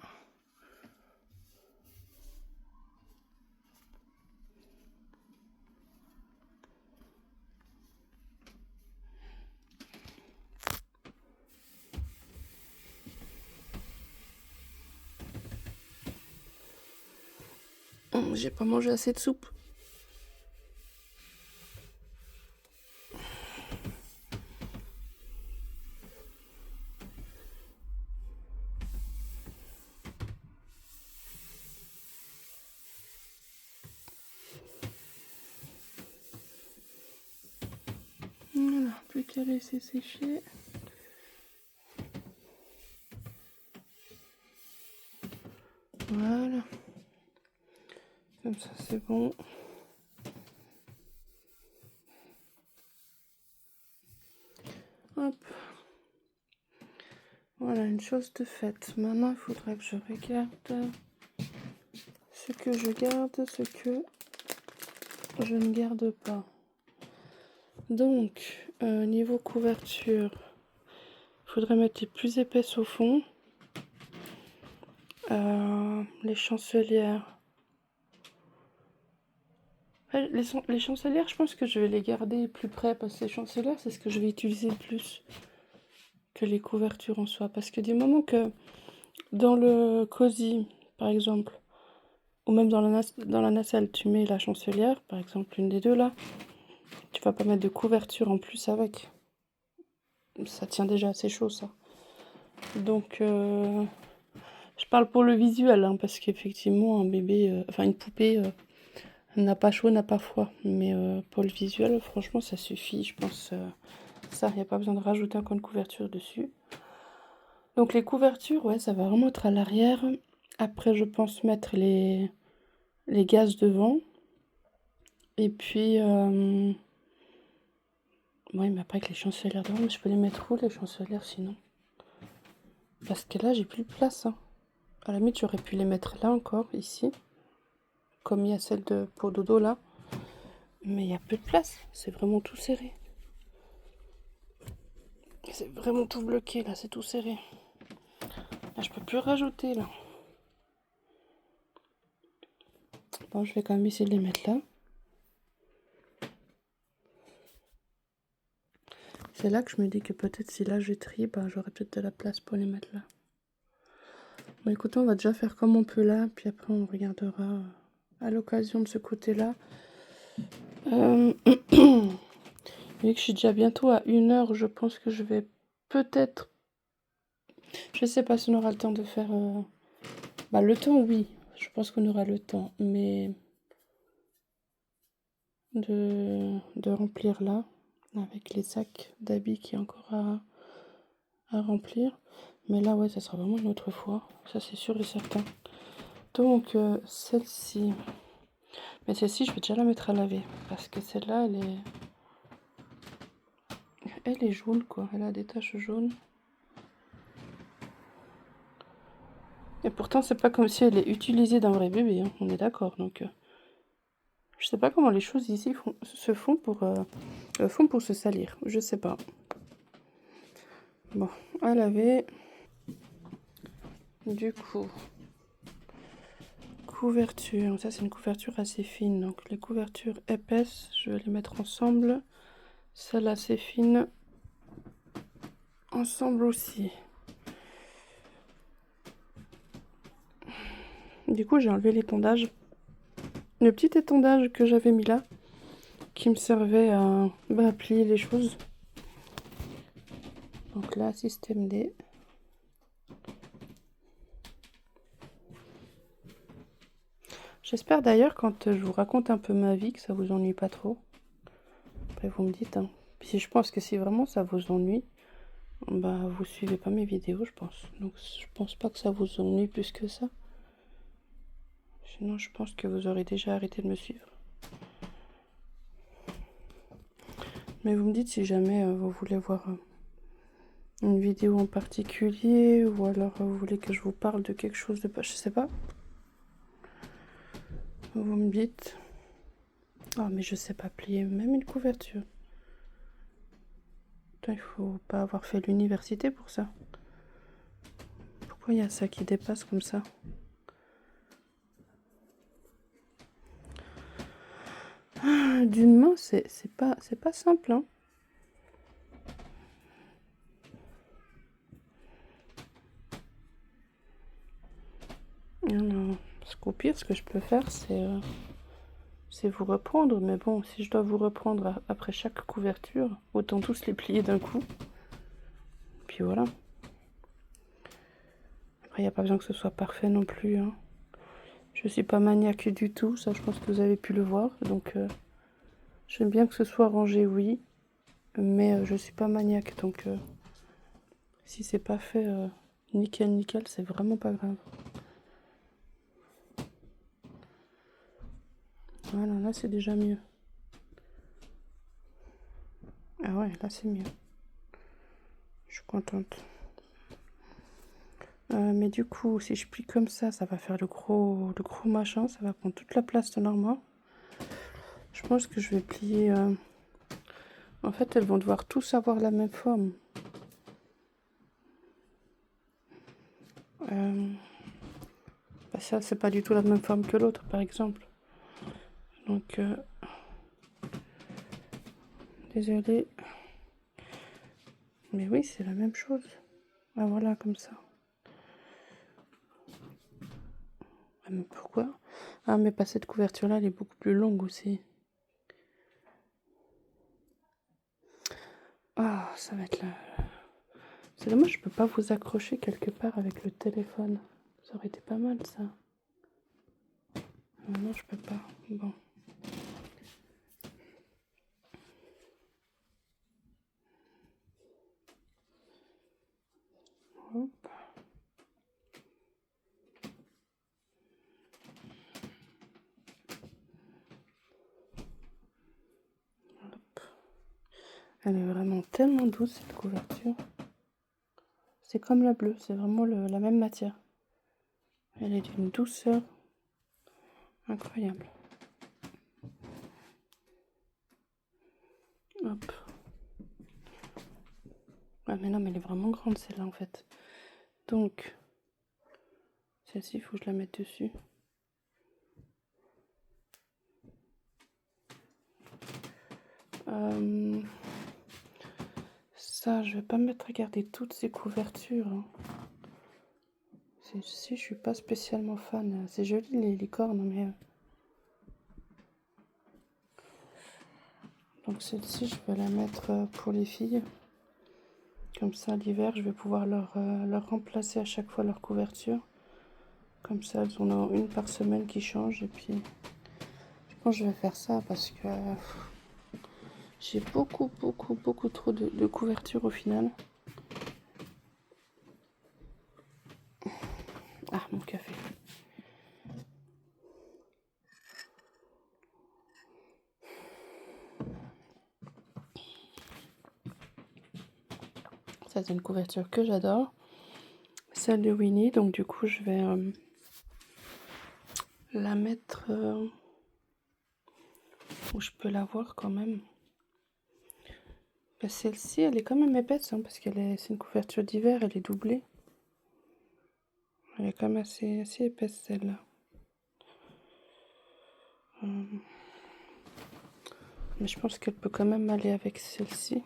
Speaker 1: J'ai pas mangé assez de soupe. Voilà, plus qu'à laisser sécher. Voilà. Comme ça, c'est bon. Hop. Voilà, une chose de faite. Maintenant, il faudra que je regarde ce que je garde, ce que je ne garde pas. Donc, niveau couverture, il faudrait mettre les plus épaisses au fond. Les chancelières. Les chancelières, je pense que je vais les garder plus près parce que les chancelières, c'est ce que je vais utiliser le plus que les couvertures en soi. Parce que du moment que dans le cosy, par exemple, ou même dans la nacelle, tu mets la chancelière, par exemple, une des deux là, tu vas pas mettre de couverture en plus avec. Ça tient déjà assez chaud, ça. Donc, je parle pour le visuel, hein, parce qu'effectivement, un bébé, enfin une poupée, n'a pas chaud, n'a pas froid. Mais pour le visuel, franchement, ça suffit. Je pense ça, il n'y a pas besoin de rajouter encore une couverture dessus. Donc les couvertures, ouais, ça va vraiment être à l'arrière. Après, je pense mettre les gaz devant. Et puis, oui, mais après avec les chancelières devant, mais je peux les mettre où les chancelières sinon? Parce que là, j'ai plus de place. Hein. À la limite, j'aurais pu les mettre là encore, ici. Comme il y a celle de pour dodo là. Mais il n'y a plus de place. C'est vraiment tout serré. C'est vraiment tout bloqué là, c'est tout serré. Là, je peux plus rajouter là. Bon, je vais quand même essayer de les mettre là. C'est là que je me dis que peut-être si là je trie, bah, j'aurai peut-être de la place pour les mettre là. Bon, écoutez, on va déjà faire comme on peut là, puis après on regardera à l'occasion de ce côté-là. Vu que je suis déjà bientôt à 1 heure, je pense que je vais peut-être... Je sais pas si on aura le temps de faire... Bah, le temps, oui. Je pense qu'on aura le temps, mais... De remplir là, avec les sacs d'habits qui est encore à remplir. Mais là, ouais, ça sera vraiment une autre fois. Ça, c'est sûr et certain. Donc, celle-ci... Mais celle-ci, je vais déjà la mettre à laver. Parce que celle-là, elle est jaune, quoi. Elle a des taches jaunes. Et pourtant, c'est pas comme si elle est utilisée d'un vrai bébé. Hein. On est d'accord. Donc, je sais pas comment les choses ici se font pour se salir. Je sais pas. Bon, à laver. Du coup... Couverture, ça c'est une couverture assez fine, donc les couvertures épaisses, je vais les mettre ensemble. Celle assez fine, ensemble aussi. Du coup, j'ai enlevé l'étendage. Le petit étendage que j'avais mis là, qui me servait à plier les choses. Donc là, système D. J'espère d'ailleurs, quand je vous raconte un peu ma vie, que ça vous ennuie pas trop. Après, vous me dites. Hein. Puis je pense que si vraiment ça vous ennuie, bah vous suivez pas mes vidéos, je pense. Donc je pense pas que ça vous ennuie plus que ça. Sinon, je pense que vous aurez déjà arrêté de me suivre. Mais vous me dites si jamais vous voulez voir une vidéo en particulier, ou alors vous voulez que je vous parle de quelque chose de... Je sais pas. Vous me dites. Ah, mais je sais pas plier même une couverture. Putain, il faut pas avoir fait l'université pour ça. Pourquoi il y a ça qui dépasse comme ça? D'une main, c'est pas simple, hein. Alors, parce qu'au pire, ce que je peux faire, c'est vous reprendre. Mais bon, si je dois vous reprendre après chaque couverture, autant tous les plier d'un coup. Puis voilà. Après, il n'y a pas besoin que ce soit parfait non plus, hein. Je suis pas maniaque du tout, ça je pense que vous avez pu le voir. Donc, j'aime bien que ce soit rangé, oui. Mais je suis pas maniaque, donc si c'est pas fait nickel nickel, c'est vraiment pas grave. Voilà, là c'est déjà mieux. Ah ouais, là c'est mieux. Je suis contente. Mais du coup, si je plie comme ça va faire le gros machin, ça va prendre toute la place de l'armoire. Je pense que je vais plier... En fait, elles vont devoir tous avoir la même forme. Bah ça, c'est pas du tout la même forme que l'autre, par exemple. Donc, désolée. Mais oui, c'est la même chose. Ah voilà, comme ça. Ah, mais pourquoi? Ah, mais pas cette couverture-là, elle est beaucoup plus longue aussi. Ah, ça va être là. C'est dommage, je peux pas vous accrocher quelque part avec le téléphone. Ça aurait été pas mal, ça. Non, je peux pas. Bon. Hop. Hop. Elle est vraiment tellement douce cette couverture. C'est comme la bleue, c'est vraiment la même matière. Elle est d'une douceur incroyable. Hop. Ah mais non, mais elle est vraiment grande celle-là en fait. Donc, celle-ci, il faut que je la mette dessus. Ça, je vais pas me mettre à garder toutes ces couvertures. Hein. Celle-ci, je suis pas spécialement fan. C'est joli les licornes, mais... Donc celle-ci, je vais la mettre pour les filles. Comme ça, l'hiver, je vais pouvoir leur remplacer à chaque fois leur couverture. Comme ça, elles en ont une par semaine qui change. Et puis, je pense que je vais faire ça parce que j'ai beaucoup trop de couverture au final. Ah, mon café. Ça, c'est une couverture que j'adore. Celle de Winnie. Donc, du coup, je vais la mettre où je peux la voir quand même. Ben, celle-ci, elle est quand même épaisse hein, parce c'est une couverture d'hiver. Elle est doublée. Elle est quand même assez épaisse celle-là. Mais je pense qu'elle peut quand même aller avec celle-ci.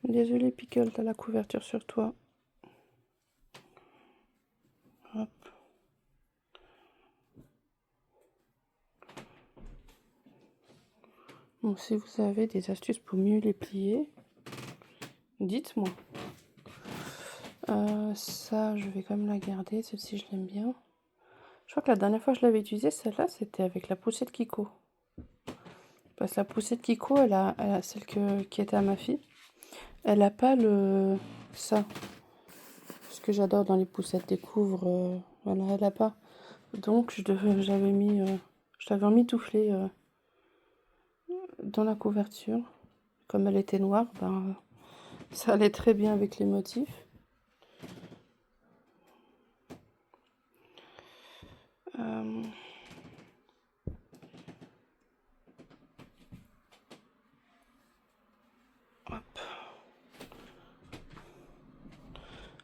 Speaker 1: Désolée Pickle, t'as la couverture sur toi. Hop. Bon, si vous avez des astuces pour mieux les plier, dites-moi. Ça, je vais quand même la garder. Celle-ci, je l'aime bien. Je crois que la dernière fois que je l'avais utilisée, celle-là, c'était avec la poussette Kiko. Parce que la poussette Kiko, elle a celle qui était à ma fille. Elle a pas ça. Ce que j'adore dans les poussettes découvre. Voilà, elle a pas. Donc, je l'avais emmitouflée dans la couverture. Comme elle était noire, ben, ça allait très bien avec les motifs. Hop.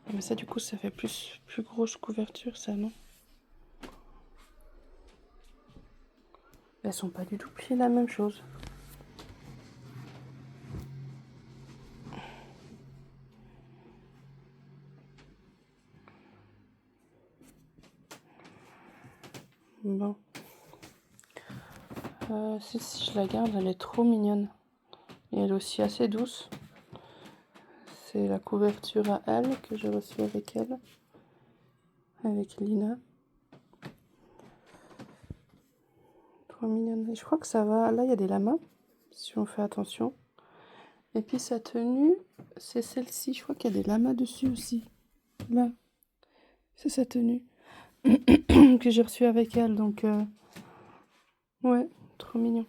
Speaker 1: Ah, mais ça, du coup, ça fait plus grosse couverture, ça, non? Elles sont pas du tout pliées la même chose. Bon. Si je la garde, elle est trop mignonne. Et elle est aussi assez douce. C'est la couverture à elle que j'ai reçue avec elle. Avec Lina. Trop mignonne. Et je crois que ça va. Là, il y a des lamas. Si on fait attention. Et puis sa tenue, c'est celle-ci. Je crois qu'il y a des lamas dessus aussi. Là. C'est sa tenue. que j'ai reçue avec elle. Donc, ouais, trop mignon.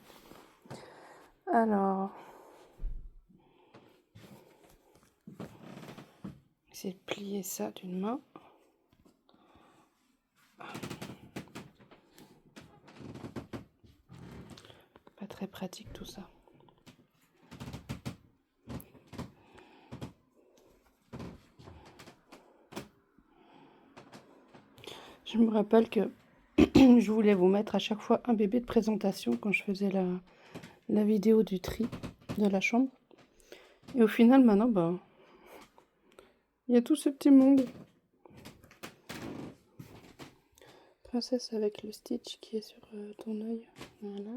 Speaker 1: Alors, essayer de plier ça d'une main. Pas très pratique tout ça. Je me rappelle que je voulais vous mettre à chaque fois un bébé de présentation quand je faisais la vidéo du tri de la chambre. Et au final, maintenant, ben, il y a tout ce petit monde. Princesse avec le stitch qui est sur ton œil. Voilà.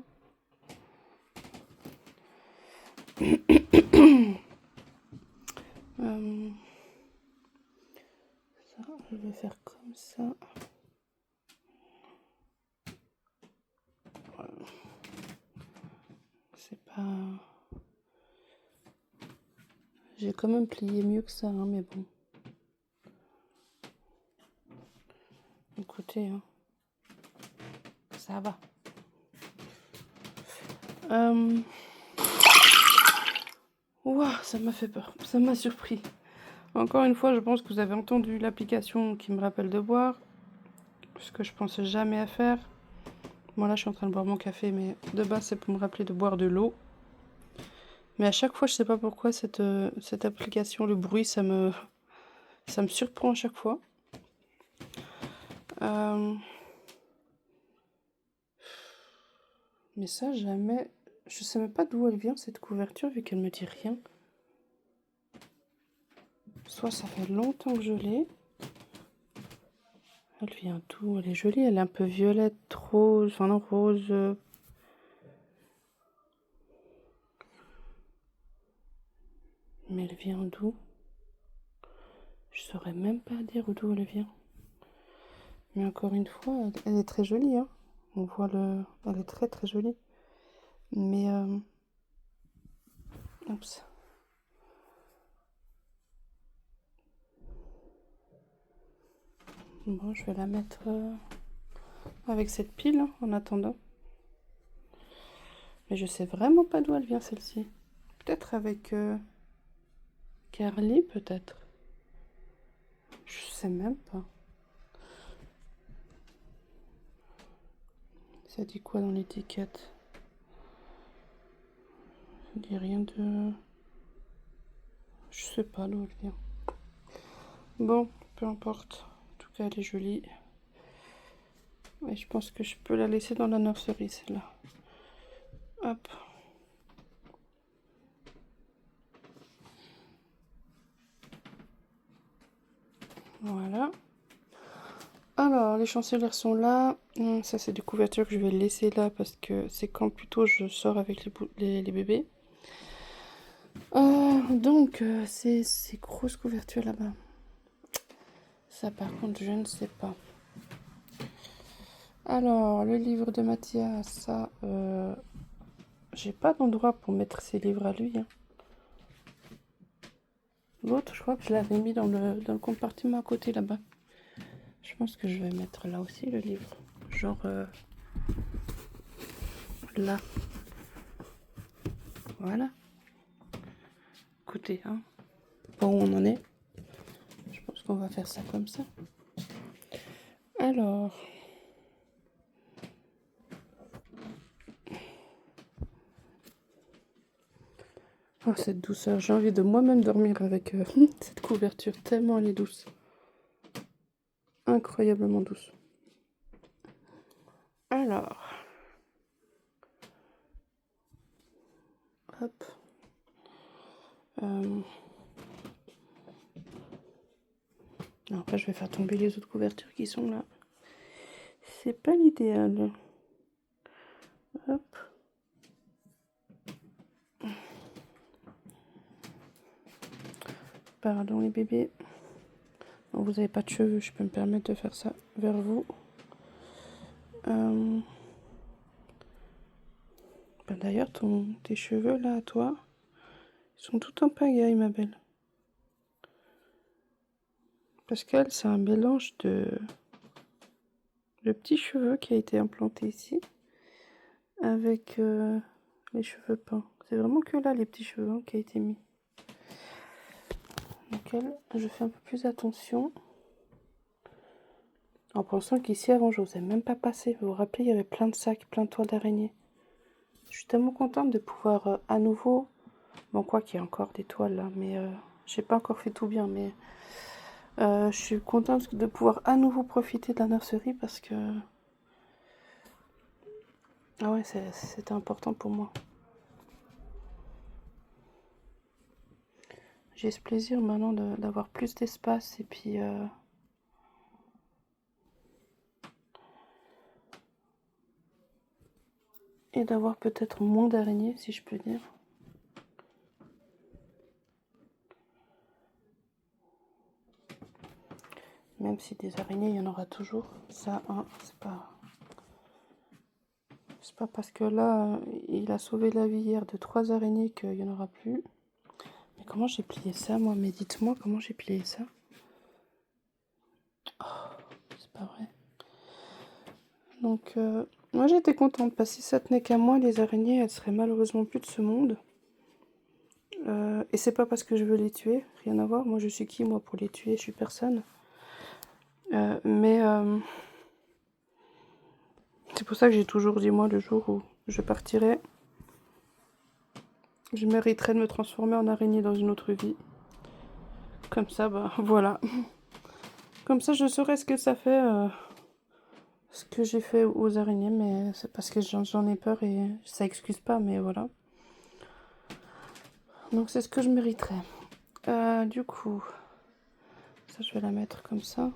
Speaker 1: Ça, je vais faire comme ça. Voilà. C'est pas... J'ai quand même plié mieux que ça, hein, mais bon. Écoutez, hein, ça va. Ouah, ça m'a fait peur, ça m'a surpris. Encore une fois, je pense que vous avez entendu l'application qui me rappelle de boire, ce que je pensais jamais à faire. Moi là, je suis en train de boire mon café, mais de base, c'est pour me rappeler de boire de l'eau. Mais à chaque fois, je sais pas pourquoi, cette application, le bruit, ça me surprend à chaque fois. Mais ça, jamais... Je sais même pas d'où elle vient, cette couverture, vu qu'elle me dit rien. Soit ça fait longtemps que je l'ai. Elle vient d'où? Elle est jolie, elle est un peu violette, rose, enfin non, rose... Mais elle vient d'où? Je saurais même pas dire d'où elle vient. Mais encore une fois, elle est très jolie, hein. On voit le... Elle est très très jolie. Mais... Oups. Bon, je vais la mettre avec cette pile, hein, en attendant. Mais je sais vraiment pas d'où elle vient, celle-ci. Peut-être avec... Carly, peut-être. Je sais même pas. Ça dit quoi dans l'étiquette? Ça dit rien de... Je sais pas d'où elle vient. Bon, peu importe. En tout cas, elle est jolie. Et je pense que je peux la laisser dans la nurserie, celle-là. Hop. Voilà. Alors, les chancelières sont là. Ça, c'est des couvertures que je vais laisser là parce que c'est quand plutôt je sors avec les bébés. Donc, ces grosses couvertures là-bas. Ça, par contre, je ne sais pas. Alors, le livre de Mathias, ça, j'ai pas d'endroit pour mettre ses livres à lui, hein. L'autre, je crois que je l'avais mis dans le compartiment à côté là-bas. Je pense que je vais mettre là aussi le livre. Genre là. Voilà. Écoutez, hein. Bon, où on en est. Je pense qu'on va faire ça comme ça. Alors. Oh, cette douceur. J'ai envie de moi-même dormir avec cette couverture. Tellement elle est douce. Incroyablement douce. Alors. Hop. Après, je vais faire tomber les autres couvertures qui sont là. C'est pas l'idéal. Hop. Pardon les bébés. Bon, vous n'avez pas de cheveux, je peux me permettre de faire ça vers vous. Ben d'ailleurs, tes cheveux là, toi, ils sont tout en pagaille, ma belle. Parce qu'elle, c'est un mélange de petits cheveux qui a été implanté ici avec les cheveux peints. C'est vraiment que là, les petits cheveux hein, qui a été mis. Donc elle, je fais un peu plus attention. En pensant qu'ici, avant, je n'osais même pas passer. Vous vous rappelez, il y avait plein de sacs, plein de toiles d'araignée. Je suis tellement contente de pouvoir à nouveau... Bon, quoi qu'il y a encore des toiles là, mais j'ai pas encore fait tout bien. Mais je suis contente de pouvoir à nouveau profiter de la nurserie parce que... Ah ouais, c'était important pour moi. J'ai ce plaisir maintenant d'avoir plus d'espace et puis... et d'avoir peut-être moins d'araignées, si je peux dire. Même si des araignées, il y en aura toujours. Ça, hein, c'est pas... C'est pas parce que là, il a sauvé la vie hier de 3 araignées qu'il n'y en aura plus. Mais comment j'ai plié ça, moi? Mais dites-moi comment j'ai plié ça. Oh, c'est pas vrai. Donc, moi j'étais contente parce que si ça tenait qu'à moi, les araignées, elles seraient malheureusement plus de ce monde. Et c'est pas parce que je veux les tuer, rien à voir. Moi je suis qui, moi, pour les tuer? Je suis personne. Mais c'est pour ça que j'ai toujours dit, moi, le jour où je partirai, je mériterais de me transformer en araignée dans une autre vie. Comme ça, bah voilà. Comme ça, je saurais ce que ça fait, ce que j'ai fait aux araignées, mais c'est parce que j'en ai peur et ça excuse pas, mais voilà. Donc c'est ce que je mériterais. Du coup, ça je vais la mettre comme ça.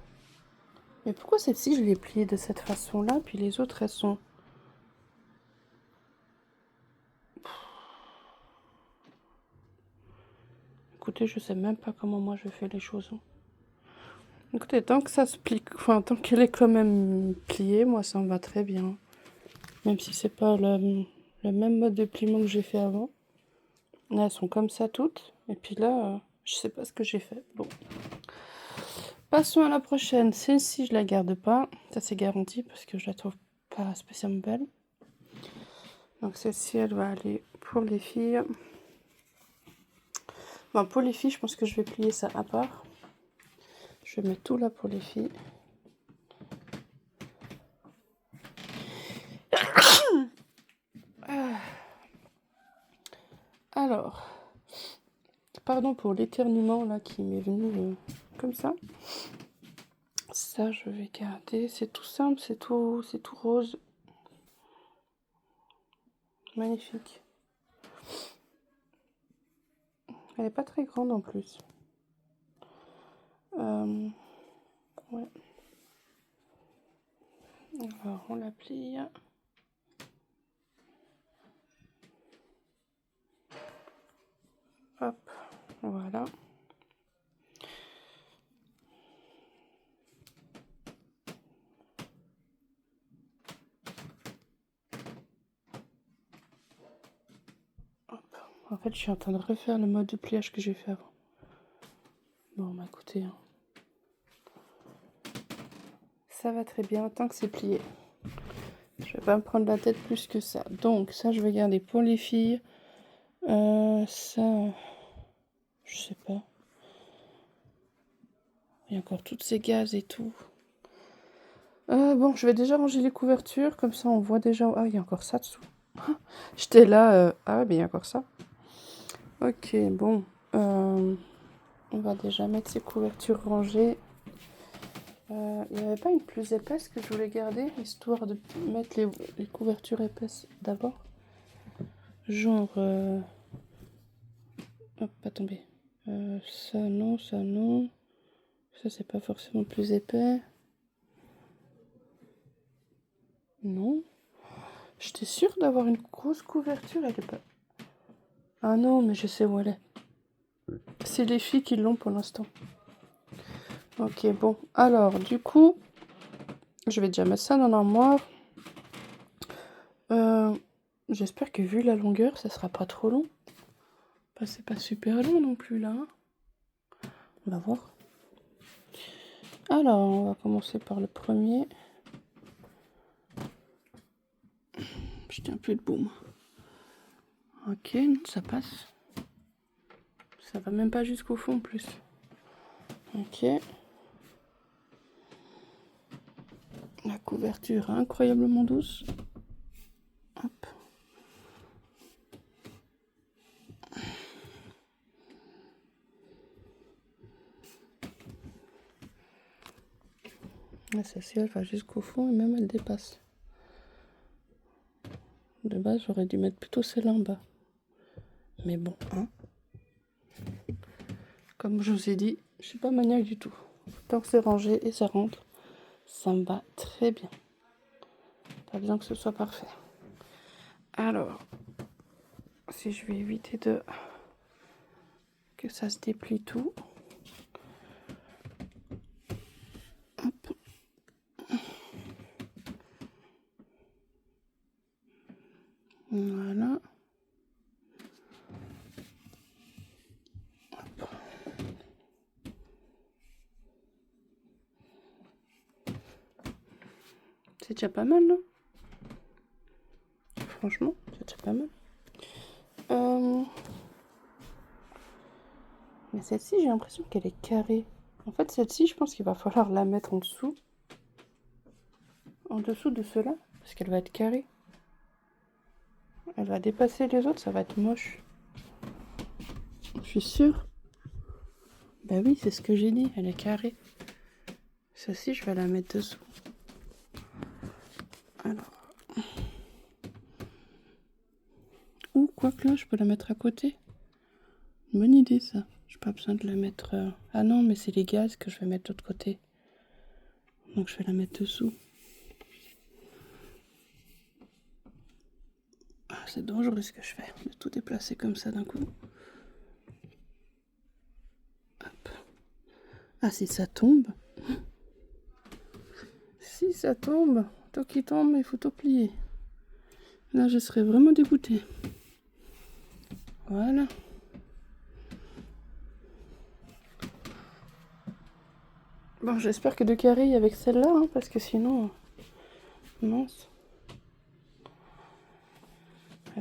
Speaker 1: Mais pourquoi celle-ci je l'ai pliée de cette façon-là, puis les autres elles sont... Écoutez, je sais même pas comment moi je fais les choses. Écoutez, tant que ça se plie, enfin tant qu'elle est quand même pliée, moi ça me va très bien. Même si c'est pas le même mode de pliement que j'ai fait avant. Là, elles sont comme ça toutes. Et puis là, je sais pas ce que j'ai fait. Bon. Passons à la prochaine. Celle-ci, je la garde pas. Ça, c'est garanti parce que je la trouve pas spécialement belle. Donc celle-ci, elle va aller pour les filles. Bon, pour les filles, je pense que je vais plier ça à part. Je vais mettre tout là pour les filles. Alors, pardon pour l'éternuement là qui m'est venu comme ça. Ça, je vais garder. C'est tout simple, c'est tout rose. Magnifique. Elle n'est pas très grande en plus. Ouais. Alors, on la plie. Hop, voilà. Hop. En fait, je suis en train de refaire le mode de pliage que j'ai fait avant. Bon, bah écoutez, hein. Ça va très bien tant que c'est plié. Je vais pas me prendre la tête plus que ça. Donc, ça, je vais garder pour les filles. Ça, je sais pas. Il y a encore toutes ces gaz et tout. Bon, je vais déjà ranger les couvertures. Comme ça, on voit déjà... Ah, il y a encore ça dessous. J'étais là... Ah, mais il y a encore ça. Ok, bon. On va déjà mettre ces couvertures rangées. Il n'y avait pas une plus épaisse que je voulais garder, histoire de mettre les couvertures épaisses d'abord. Genre... Hop, pas tomber. Ça non, ça non. Ça c'est pas forcément plus épais. Non. J'étais sûre d'avoir une grosse couverture, elle est pas... Ah non, mais je sais où elle est. C'est les filles qui l'ont pour l'instant. Ok, bon. Alors, du coup, je vais déjà mettre ça dans l'armoire. J'espère que vu la longueur, ça sera pas trop long. Bah, c'est pas super long non plus là. On va voir. Alors, on va commencer par le premier. J'étais un peu de boum. Ok, ça passe. Ça va même pas jusqu'au fond en plus. Ok. La couverture incroyablement douce. Hop. Là, celle-ci, elle va jusqu'au fond et même elle dépasse. De base, j'aurais dû mettre plutôt celle-là en bas. Mais bon, hein. Comme je vous ai dit, je suis pas maniaque du tout. Tant que c'est rangé et ça rentre, ça me va très bien. Pas besoin que ce soit parfait. Alors, si je vais éviter de que ça se déplie tout. Hop. Voilà. C'est déjà pas mal, non? Franchement, c'est déjà pas mal. Mais celle-ci, j'ai l'impression qu'elle est carrée. En fait, celle-ci, je pense qu'il va falloir la mettre en dessous. En dessous de cela, parce qu'elle va être carrée. Elle va dépasser les autres, ça va être moche. Je suis sûre. Bah oui, c'est ce que j'ai dit, elle est carrée. Celle-ci, je vais la mettre dessous. Alors. Ou quoi que là, je peux la mettre à côté. Bonne idée, ça. J'ai pas besoin de la mettre... Ah non, mais c'est les gaz que je vais mettre de l'autre côté. Donc je vais la mettre dessous. Ah, c'est dangereux ce que je fais, de tout déplacer comme ça d'un coup. Hop. Ah, si ça tombe. Si ça tombe, tout qui tombe, il faut tout plier. Là, je serais vraiment dégoûtée. Voilà. Bon, j'espère que de carré avec celle-là, hein, parce que sinon... mince.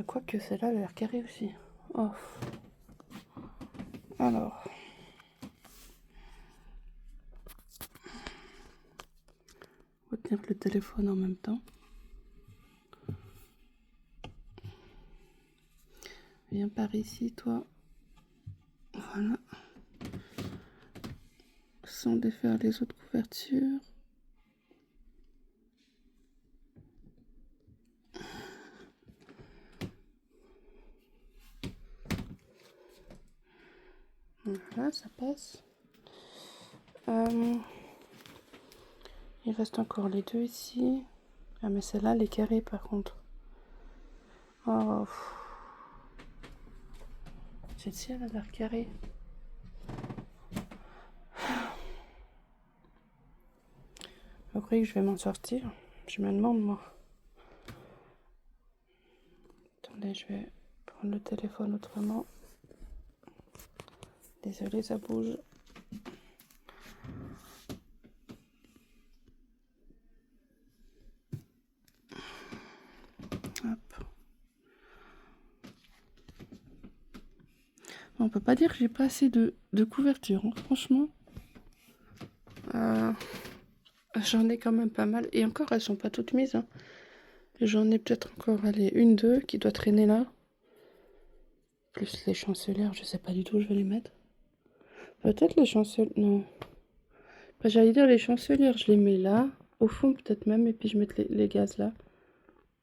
Speaker 1: Quoique celle-là, elle a l'air carrée aussi. Oh. Alors... on va tenir le téléphone en même temps. Viens par ici, toi. Voilà. Sans défaire les autres couvertures. Voilà, ça passe. Il reste encore les deux ici. Ah, mais celle-là, elle est carrée par contre. Oh. Celle-ci, elle a l'air carrée. Après que je vais m'en sortir, je me demande moi. Attendez, je vais prendre le téléphone autrement. Désolée, ça bouge. Hop. On peut pas dire que j'ai pas assez de couverture, hein, franchement. J'en ai quand même pas mal. Et encore, elles sont pas toutes mises. Hein. J'en ai peut-être encore, allez, une, deux qui doit traîner là. Plus les chancelières, je sais pas du tout où je vais les mettre. Peut-être les chancelières... non. Bah, j'allais dire les chancelières, je les mets là. Au fond peut-être même. Et puis je mets les gaz là.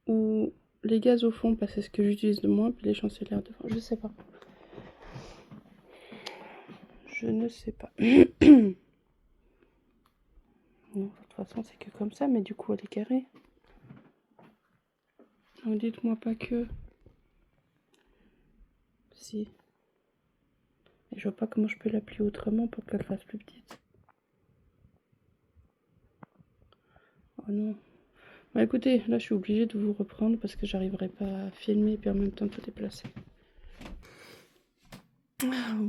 Speaker 1: Ou les gaz au fond parce que c'est ce que j'utilise de moins. Puis les chancelières devant. Je sais pas. Je ne sais pas. Non, de toute façon c'est que comme ça. Mais du coup elle est carrée. Donc dites-moi pas que... si. Et je vois pas comment je peux la plier autrement pour qu'elle fasse plus petite. Oh non. Bah écoutez, là je suis obligée de vous reprendre parce que j'arriverai pas à filmer et puis en même temps tout déplacer.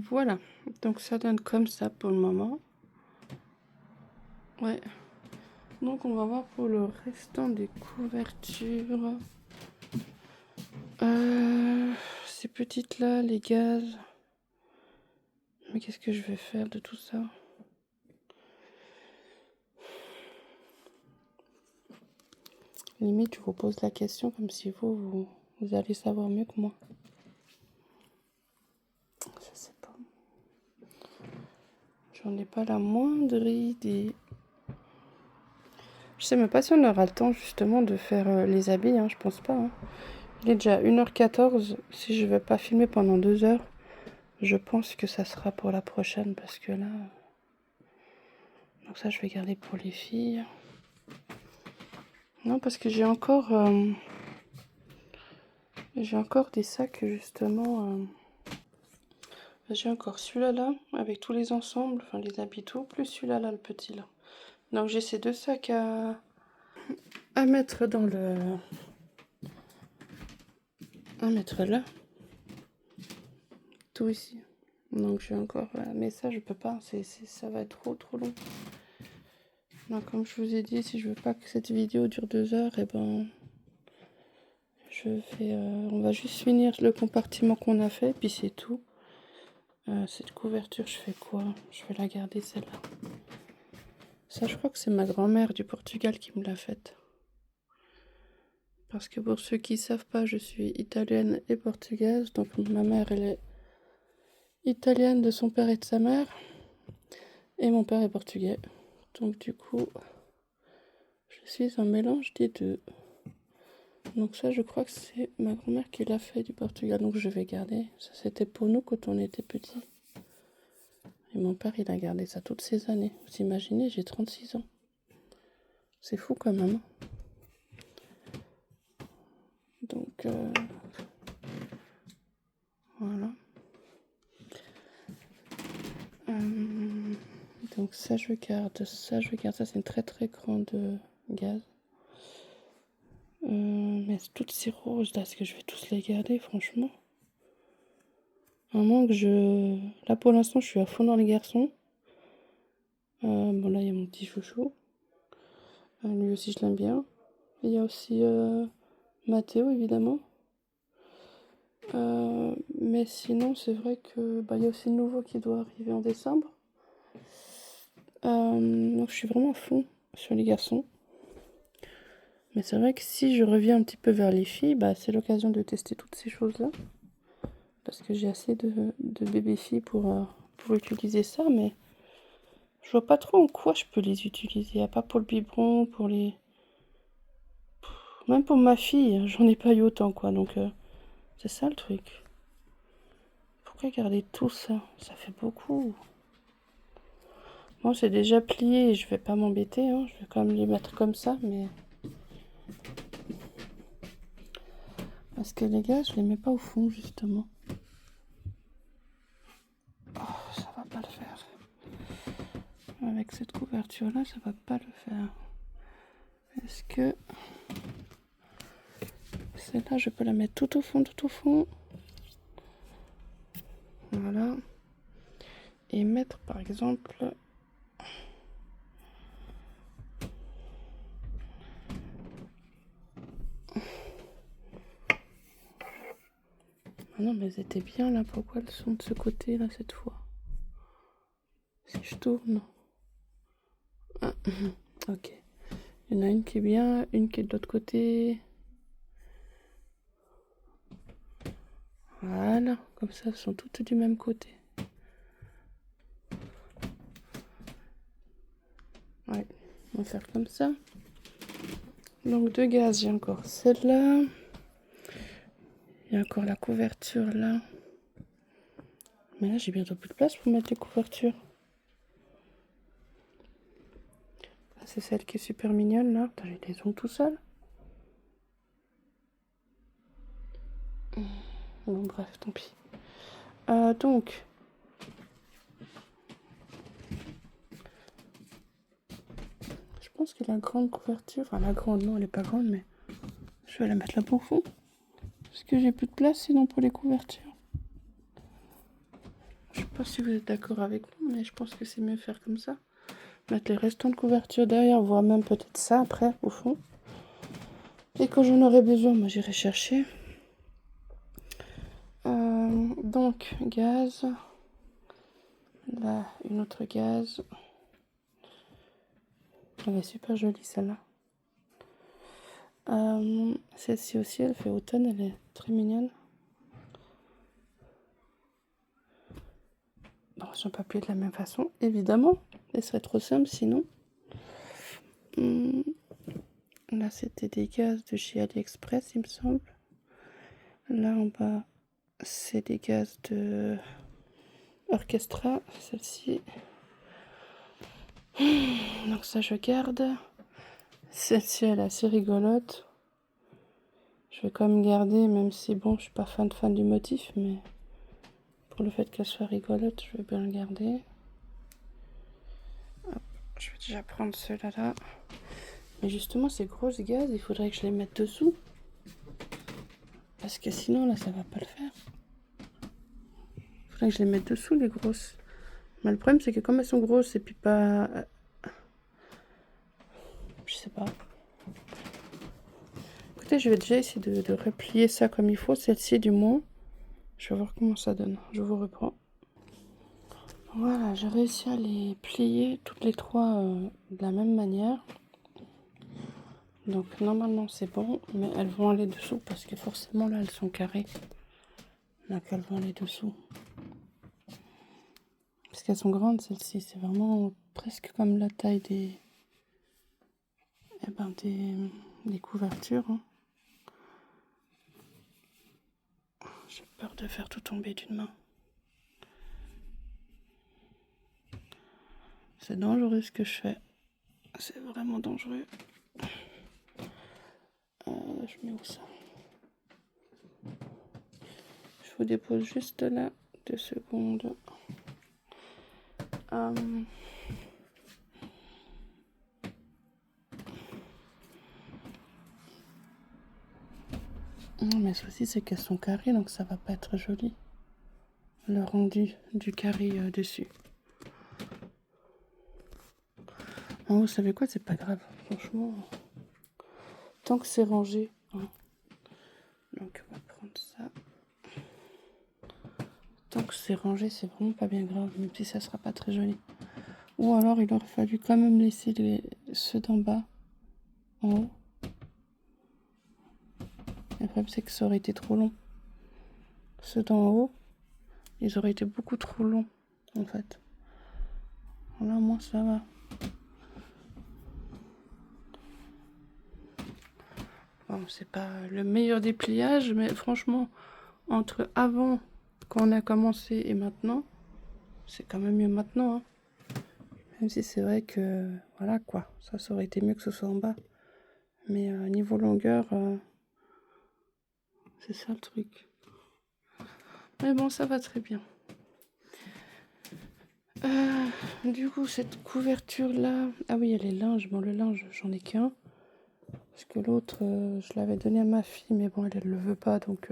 Speaker 1: Voilà, donc ça donne comme ça pour le moment. Ouais. Donc on va voir pour le restant des couvertures. Ces petites là, les gaz. Mais qu'est-ce que je vais faire de tout ça? Limite, je vous pose la question comme si vous allez savoir mieux que moi. Je sais pas. J'en ai pas la moindre idée. Je sais même pas si on aura le temps justement de faire les habits, hein, je pense pas. Hein. Il est déjà 1h14. Si je vais pas filmer pendant 2 heures, je pense que ça sera pour la prochaine parce que là... donc ça, je vais garder pour les filles. Non, parce que j'ai encore des sacs justement. J'ai encore celui-là là, avec tous les ensembles, enfin les habits tout, plus celui-là là, le petit là. Donc j'ai ces deux sacs à mettre dans le... à mettre là. Tout ici. Donc j'ai encore... mais ça je peux pas, ça va être trop long. Donc, comme je vous ai dit, si je veux pas que cette vidéo dure 2 heures, et ben on va juste finir le compartiment qu'on a fait, puis c'est tout. Cette couverture, je fais quoi? Je vais la garder celle-là. Ça, je crois que c'est ma grand-mère du Portugal qui me l'a faite. Parce que pour ceux qui ne savent pas, je suis italienne et portugaise. Donc ma mère, elle est italienne de son père et de sa mère. Et mon père est portugais. Donc du coup, je suis un mélange des deux. Donc ça, je crois que c'est ma grand-mère qui l'a fait du Portugal. Donc je vais garder. Ça, c'était pour nous quand on était petits. Et mon père, il a gardé ça toutes ces années. Vous imaginez, j'ai 36 ans. C'est fou quand même. Donc, voilà. Donc ça, je garde. Ça, je garde. Ça, c'est une très très grande gaz. Mais toutes ces roses là, est-ce que je vais tous les garder, franchement? À moins que je... Là, pour l'instant, je suis à fond dans les garçons. Bon, là, il y a mon petit chouchou. Lui aussi, je l'aime bien. Il y a aussi Mathéo, évidemment. Mais sinon, c'est vrai que il y a aussi le nouveau qui doit arriver en décembre. Donc, je suis vraiment à fond sur les garçons. Mais c'est vrai que si je reviens un petit peu vers les filles, c'est l'occasion de tester toutes ces choses-là. Parce que j'ai assez de bébés-filles pour utiliser ça, mais je vois pas trop en quoi je peux les utiliser. À part pour le biberon, pour les... Même pour ma fille, j'en ai pas eu autant, quoi. Donc, c'est ça le truc. Pourquoi garder tout ça? Ça fait beaucoup. Bon, c'est déjà plié, je vais pas m'embêter, hein. Je vais quand même les mettre comme ça, mais... Parce que les gars, je les mets pas au fond, justement. Oh, ça va pas le faire. Avec cette couverture-là, ça va pas le faire. Est-ce que... Celle-là, je peux la mettre tout au fond, tout au fond. Voilà. Et mettre, par exemple... Ah non, mais elles étaient bien là. Pourquoi elles sont de ce côté là cette fois? Si je tourne. Ah, ok. Il y en a une qui est bien, une qui est de l'autre côté. Voilà. Comme ça, elles sont toutes du même côté. Ouais. On va faire comme ça. Donc, de gaz, j'ai encore celle-là. Il y a encore la couverture là. Mais là, j'ai bientôt plus de place pour mettre les couvertures. C'est celle qui est super mignonne là. J'ai des ongles tout seul. Bon, bref, tant pis. Donc, je pense que la grande couverture, enfin la grande, non, elle est pas grande, mais je vais la mettre là pour fond. Parce que j'ai plus de place sinon pour les couvertures. Je sais pas si vous êtes d'accord avec moi, mais je pense que c'est mieux faire comme ça. Mettre les restants de couverture derrière, voire même peut-être ça après, au fond. Et quand j'en aurai besoin, moi j'irai chercher. Donc, gaz. Là, une autre gaz. Elle est super jolie celle-là. Celle-ci aussi, elle fait automne, elle est très mignonne. Bon, je ne peux pas plier de la même façon, évidemment. Elle serait trop simple sinon. Là, c'était des gaz de chez AliExpress, il me semble. Là, en bas, c'est des gaz de Orchestra, celle-ci. Donc ça, je garde. Celle-ci, elle est assez rigolote. Je vais quand même garder, même si, bon, je suis pas fan du motif, mais pour le fait qu'elle soit rigolote, je vais bien le garder. Hop, je vais déjà prendre ceux-là là. Mais justement, ces grosses gaz, il faudrait que je les mette dessous. Parce que sinon, là, ça va pas le faire. Il faudrait que je les mette dessous, les grosses. Mais le problème, c'est que comme elles sont grosses et puis pas... sais pas. Écoutez, je vais déjà essayer de replier ça comme il faut, celle-ci du moins. Je vais voir comment ça donne. Je vous reprends. Voilà, j'ai réussi à les plier toutes les trois de la même manière. Donc normalement c'est bon, mais elles vont aller dessous parce que forcément là elles sont carrées. Donc elles vont aller dessous. Parce qu'elles sont grandes celles-ci, c'est vraiment presque comme la taille des, des couvertures. Hein. J'ai peur de faire tout tomber d'une main. C'est dangereux ce que je fais. C'est vraiment dangereux. Je mets où ça? Je vous dépose juste là, 2 secondes. Non, mais le souci c'est qu'elles sont carrées, donc ça va pas être joli. Le rendu du carré dessus. Oh, vous savez quoi, c'est pas grave, franchement. Tant que c'est rangé. Hein. Donc on va prendre ça. Tant que c'est rangé, c'est vraiment pas bien grave, même si ça sera pas très joli. Ou alors il aurait fallu quand même laisser ceux d'en bas en haut. Le problème c'est que ça aurait été trop long. Ceux d'en haut, ils auraient été beaucoup trop longs en fait. Là au moins ça va. Bon, c'est pas le meilleur dépliage, mais franchement, entre avant, quand on a commencé, et maintenant, c'est quand même mieux maintenant. Hein. Même si c'est vrai que, voilà quoi, ça aurait été mieux que ce soit en bas. Mais niveau longueur, c'est ça le truc. Mais bon, ça va très bien. Du coup, cette couverture-là... Ah oui, il y a les linges. Bon, le linge, j'en ai qu'un. Parce que l'autre, je l'avais donné à ma fille, mais bon, elle le veut pas, donc...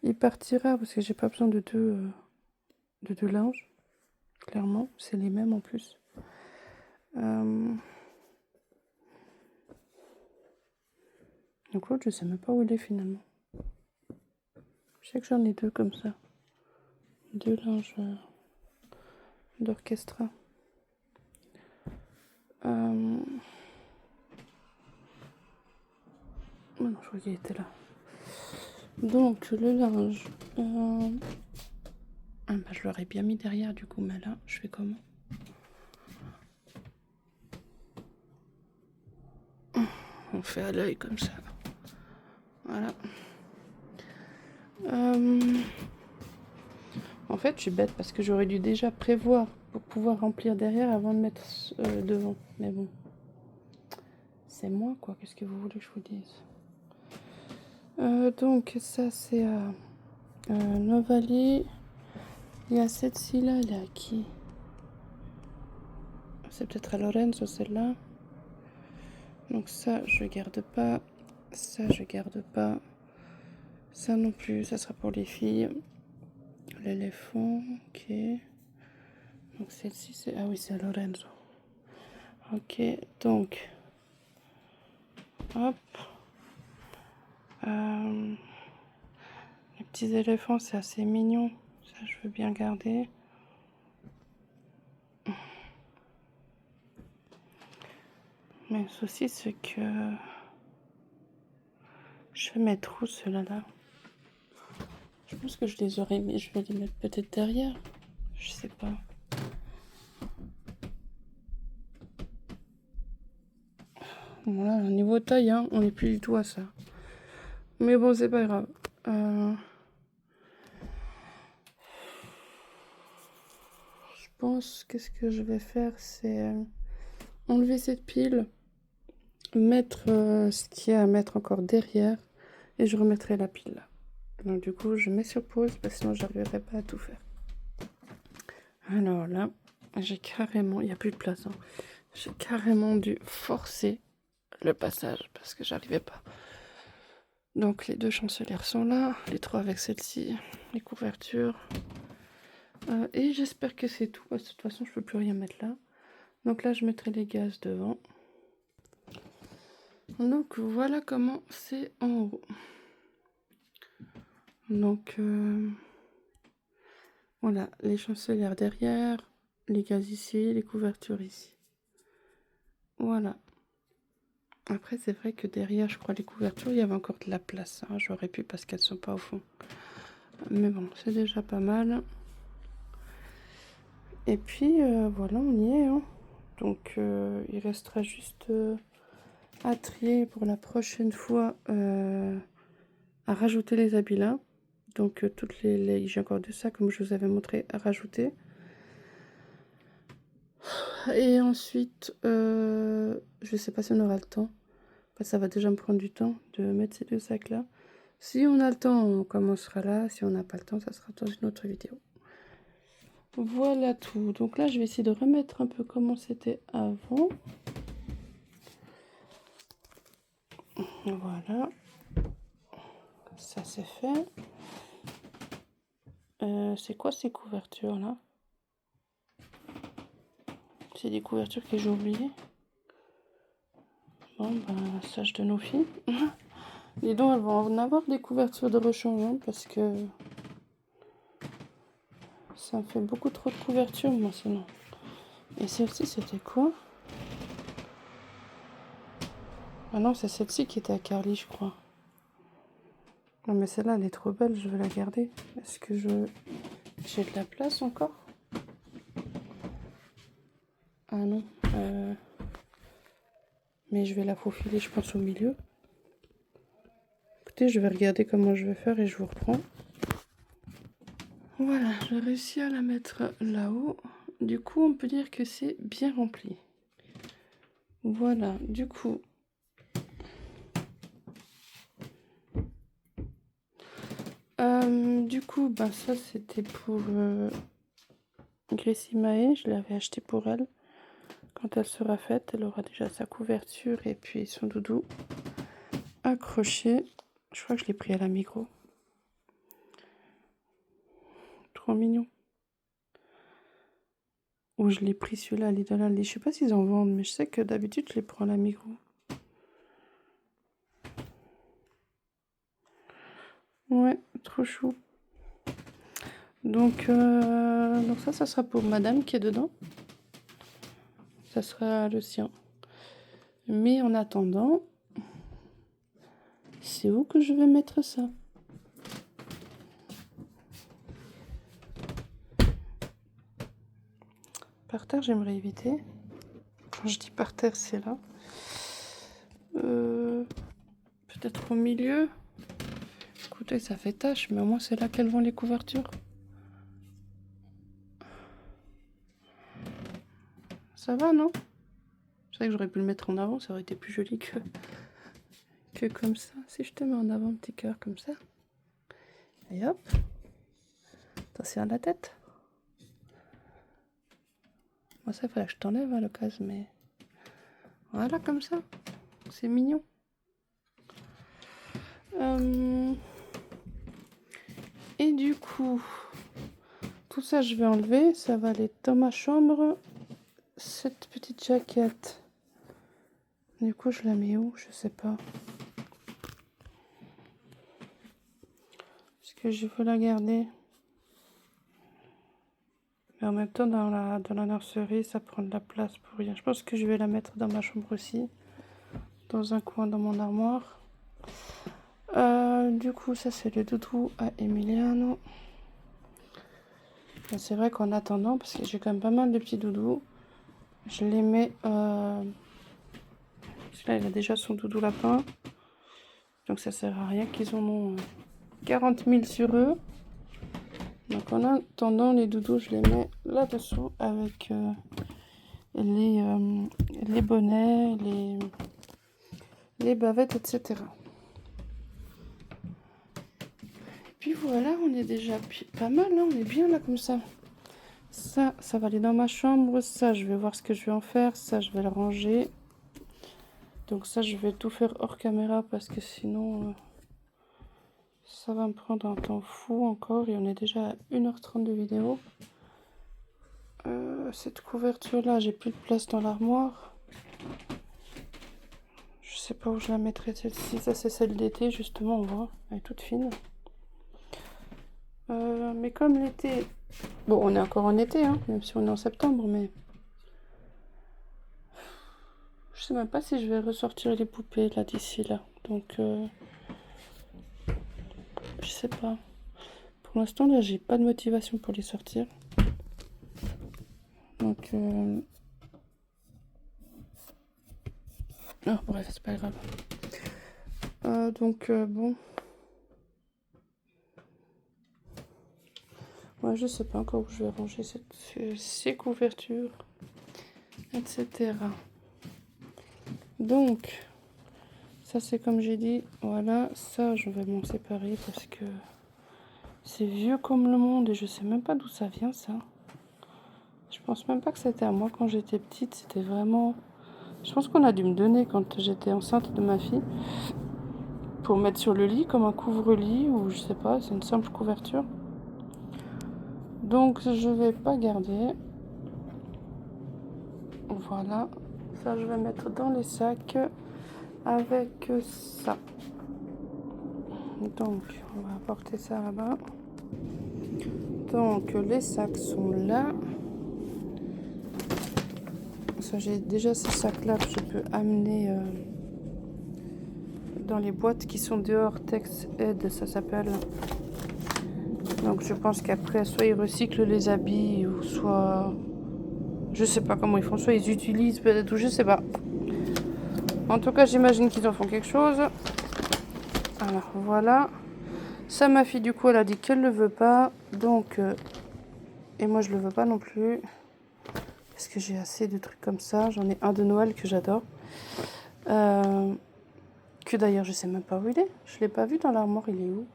Speaker 1: il partira, parce que j'ai pas besoin de deux linges. Clairement, c'est les mêmes en plus. Donc l'autre, je sais même pas où il est finalement. Je sais que j'en ai 2 comme ça. 2 linges d'orchestra. Oh non, je crois qu'il était là. Donc le linge. Je l'aurais bien mis derrière du coup, mais là, je fais comment? On fait à l'œil comme ça. Voilà. En fait, je suis bête parce que j'aurais dû déjà prévoir pour pouvoir remplir derrière avant de mettre devant. Mais bon, c'est moi quoi. Qu'est-ce que vous voulez que je vous dise? Donc ça c'est à Novali. Il y a cette-ci là, elle est à qui? C'est peut-être à Lorenzo celle-là. Donc ça je garde pas. Ça je garde pas. Ça non plus, ça sera pour les filles. L'éléphant, ok. Donc celle-ci c'est... Ah oui, c'est à Lorenzo. Ok, donc... Hop. Les petits éléphants, c'est assez mignon. Ça, je veux bien garder. Mais le souci, c'est que... Je vais mettre où ceux-là là? Je pense que je les aurais mis. Je vais les mettre peut-être derrière. Je sais pas. Voilà, niveau taille, hein, on n'est plus du tout à ça. Mais bon, c'est pas grave. Je pense qu'est-ce que je vais faire, c'est enlever cette pile, mettre ce qu'il y a à mettre encore derrière, et je remettrai la pile là. Donc du coup, je mets sur pause parce que sinon j'arriverai pas à tout faire. Alors là, j'ai carrément, il n'y a plus de place. Hein. J'ai carrément dû forcer le passage parce que j'arrivais pas. Donc les 2 chancelières sont là, les 3 avec celle-ci, les couvertures. Et j'espère que c'est tout parce que de toute façon je peux plus rien mettre là. Donc là je mettrai les gaz devant. Donc voilà comment c'est en haut. Donc voilà, les chancelières derrière, les gaz ici, les couvertures ici. Voilà. Après, c'est vrai que derrière, je crois, les couvertures, il y avait encore de la place. Hein. J'aurais pu parce qu'elles sont pas au fond. Mais bon, c'est déjà pas mal. Et puis, voilà, on y est. Hein. Donc, il restera juste à trier pour la prochaine fois, à rajouter les habits là. Donc, toutes j'ai encore de ça, comme je vous avais montré, à rajouter. Et ensuite, je sais pas si on aura le temps. Ça va déjà me prendre du temps de mettre ces deux sacs là. Si on a le temps, on commencera là. Si on n'a pas le temps, ça sera dans une autre vidéo. Voilà tout. Donc là, je vais essayer de remettre un peu comment c'était avant. Voilà. Ça c'est fait. C'est quoi ces couvertures là? C'est des couvertures que j'ai oubliées. Bon, ben, sage de nos filles. Dis donc, elles vont en avoir des couvertures de rechange hein, parce que ça me fait beaucoup trop de couvertures moi sinon. Et celle-ci, c'était quoi? Ah non, c'est celle-ci qui était à Carly, je crois. Non, mais celle-là, elle est trop belle, je vais la garder. Est-ce que j'ai de la place encore? Ah non. Mais je vais la faufiler, je pense, au milieu. Écoutez, je vais regarder comment je vais faire et je vous reprends. Voilà, j'ai réussi à la mettre là-haut. Du coup, on peut dire que c'est bien rempli. Voilà, du coup... bah, ça, c'était pour Gracie Mae. Je l'avais acheté pour elle. Quand elle sera faite, elle aura déjà sa couverture et puis son doudou accroché. Je crois que je l'ai pris à la Migros. Trop mignon. Ou je l'ai pris celui-là à Lidl Aldi. Je sais pas s'ils en vendent, mais je sais que d'habitude je les prends à la Migros. Ouais, trop chou. Donc ça sera pour madame qui est dedans. Ça sera le sien. Mais en attendant, c'est où que je vais mettre ça? Par terre, j'aimerais éviter. Quand je dis par terre, c'est là. Peut-être au milieu. Écoutez, ça fait tâche, mais au moins c'est là qu'elles vont les couvertures. Ça va, non? C'est vrai que j'aurais pu le mettre en avant, ça aurait été plus joli que comme ça. Si je te mets en avant un petit cœur comme ça. Et hop. Attention à la tête. Moi, ça, il fallait que je t'enlève à l'occasion, mais... Voilà, comme ça. C'est mignon. Et du coup, tout ça, je vais enlever. Ça va aller dans ma chambre. Cette petite jaquette. Du coup, je la mets où? Je sais pas. Est-ce que je veux la garder? Mais en même temps, dans la nurserie, ça prend de la place pour rien. Je pense que je vais la mettre dans ma chambre aussi. Dans un coin dans mon armoire. Du coup, ça, c'est le doudou à Emiliano. C'est vrai qu'en attendant, parce que j'ai quand même pas mal de petits doudous, je les mets... Celui-là, il a déjà son doudou lapin. Donc ça sert à rien qu'ils en ont 40 000 sur eux. Donc en attendant, les doudous, je les mets là-dessous avec les bonnets, les bavettes, etc. Et puis voilà, on est déjà pas mal, hein, on est bien là comme ça. Ça va aller dans ma chambre. Ça, je vais voir ce que je vais en faire. Ça, je vais le ranger. Donc ça, je vais tout faire hors caméra parce que sinon, ça va me prendre un temps fou encore. Et on est déjà à 1h30 de vidéo. Cette couverture-là, j'ai plus de place dans l'armoire. Je sais pas où je la mettrai celle-ci. Ça c'est celle d'été justement, on voit. Elle est toute fine. Mais comme l'été... Bon, on est encore en été, hein, même si on est en septembre, mais... Je sais même pas si je vais ressortir les poupées là d'ici là. Donc, je sais pas. Pour l'instant, là, j'ai pas de motivation pour les sortir. Donc, ah, bref, c'est pas grave. Donc, bon. Ouais, je sais pas encore où je vais ranger ces couvertures, etc. Donc, ça c'est comme j'ai dit, voilà, ça je vais m'en séparer parce que c'est vieux comme le monde et je sais même pas d'où ça vient ça. Je pense même pas que c'était à moi quand j'étais petite, c'était vraiment... Je pense qu'on a dû me donner quand j'étais enceinte de ma fille pour mettre sur le lit comme un couvre-lit ou je sais pas, c'est une simple couverture. Donc je vais pas garder. Voilà, ça je vais mettre dans les sacs avec ça. Donc on va apporter ça là-bas. Donc les sacs sont là. Ça, j'ai déjà ces sacs là que je peux amener dans les boîtes qui sont dehors. Tex Aid ça s'appelle. Donc je pense qu'après soit ils recyclent les habits ou soit je sais pas comment ils font, soit ils utilisent peut-être ou je sais pas. En tout cas j'imagine qu'ils en font quelque chose. Alors voilà. Ça ma fille du coup elle a dit qu'elle le veut pas. Donc et moi je le veux pas non plus. Parce que j'ai assez de trucs comme ça. J'en ai un de Noël que j'adore. Que d'ailleurs je sais même pas où il est. Je l'ai pas vu dans l'armoire, il est où?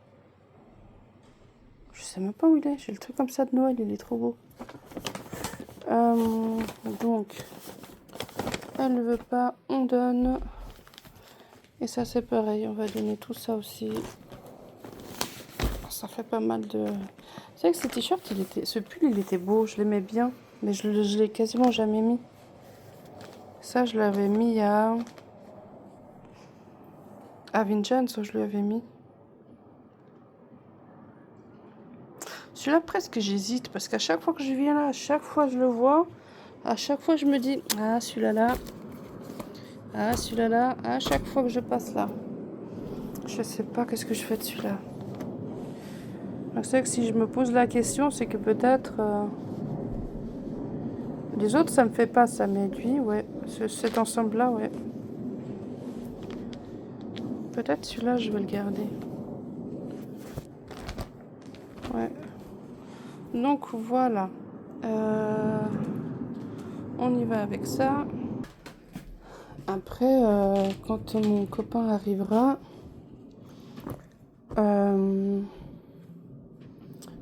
Speaker 1: Je sais même pas où il est. J'ai le truc comme ça de Noël, il est trop beau. Donc, elle ne veut pas, on donne. Et ça c'est pareil, on va donner tout ça aussi. Ça fait pas mal de... C'est vrai que ce t-shirt, ce pull, il était beau, je l'aimais bien. Mais je l'ai quasiment jamais mis. Ça, je l'avais mis à Vincennes, je l'avais mis. Celui-là, presque, j'hésite. Parce qu'à chaque fois que je viens là, à chaque fois je le vois. À chaque fois, je me dis, ah, celui-là là. Ah, celui-là là. À chaque fois que je passe là. Je sais pas qu'est-ce que je fais de celui-là. C'est vrai que si je me pose la question, c'est que peut-être... Les autres, ça me fait pas ça. Mais lui, ouais. Cet ensemble-là, ouais. Peut-être celui-là, je vais le garder. Ouais. Donc, voilà. On y va avec ça. Après, quand mon copain arrivera,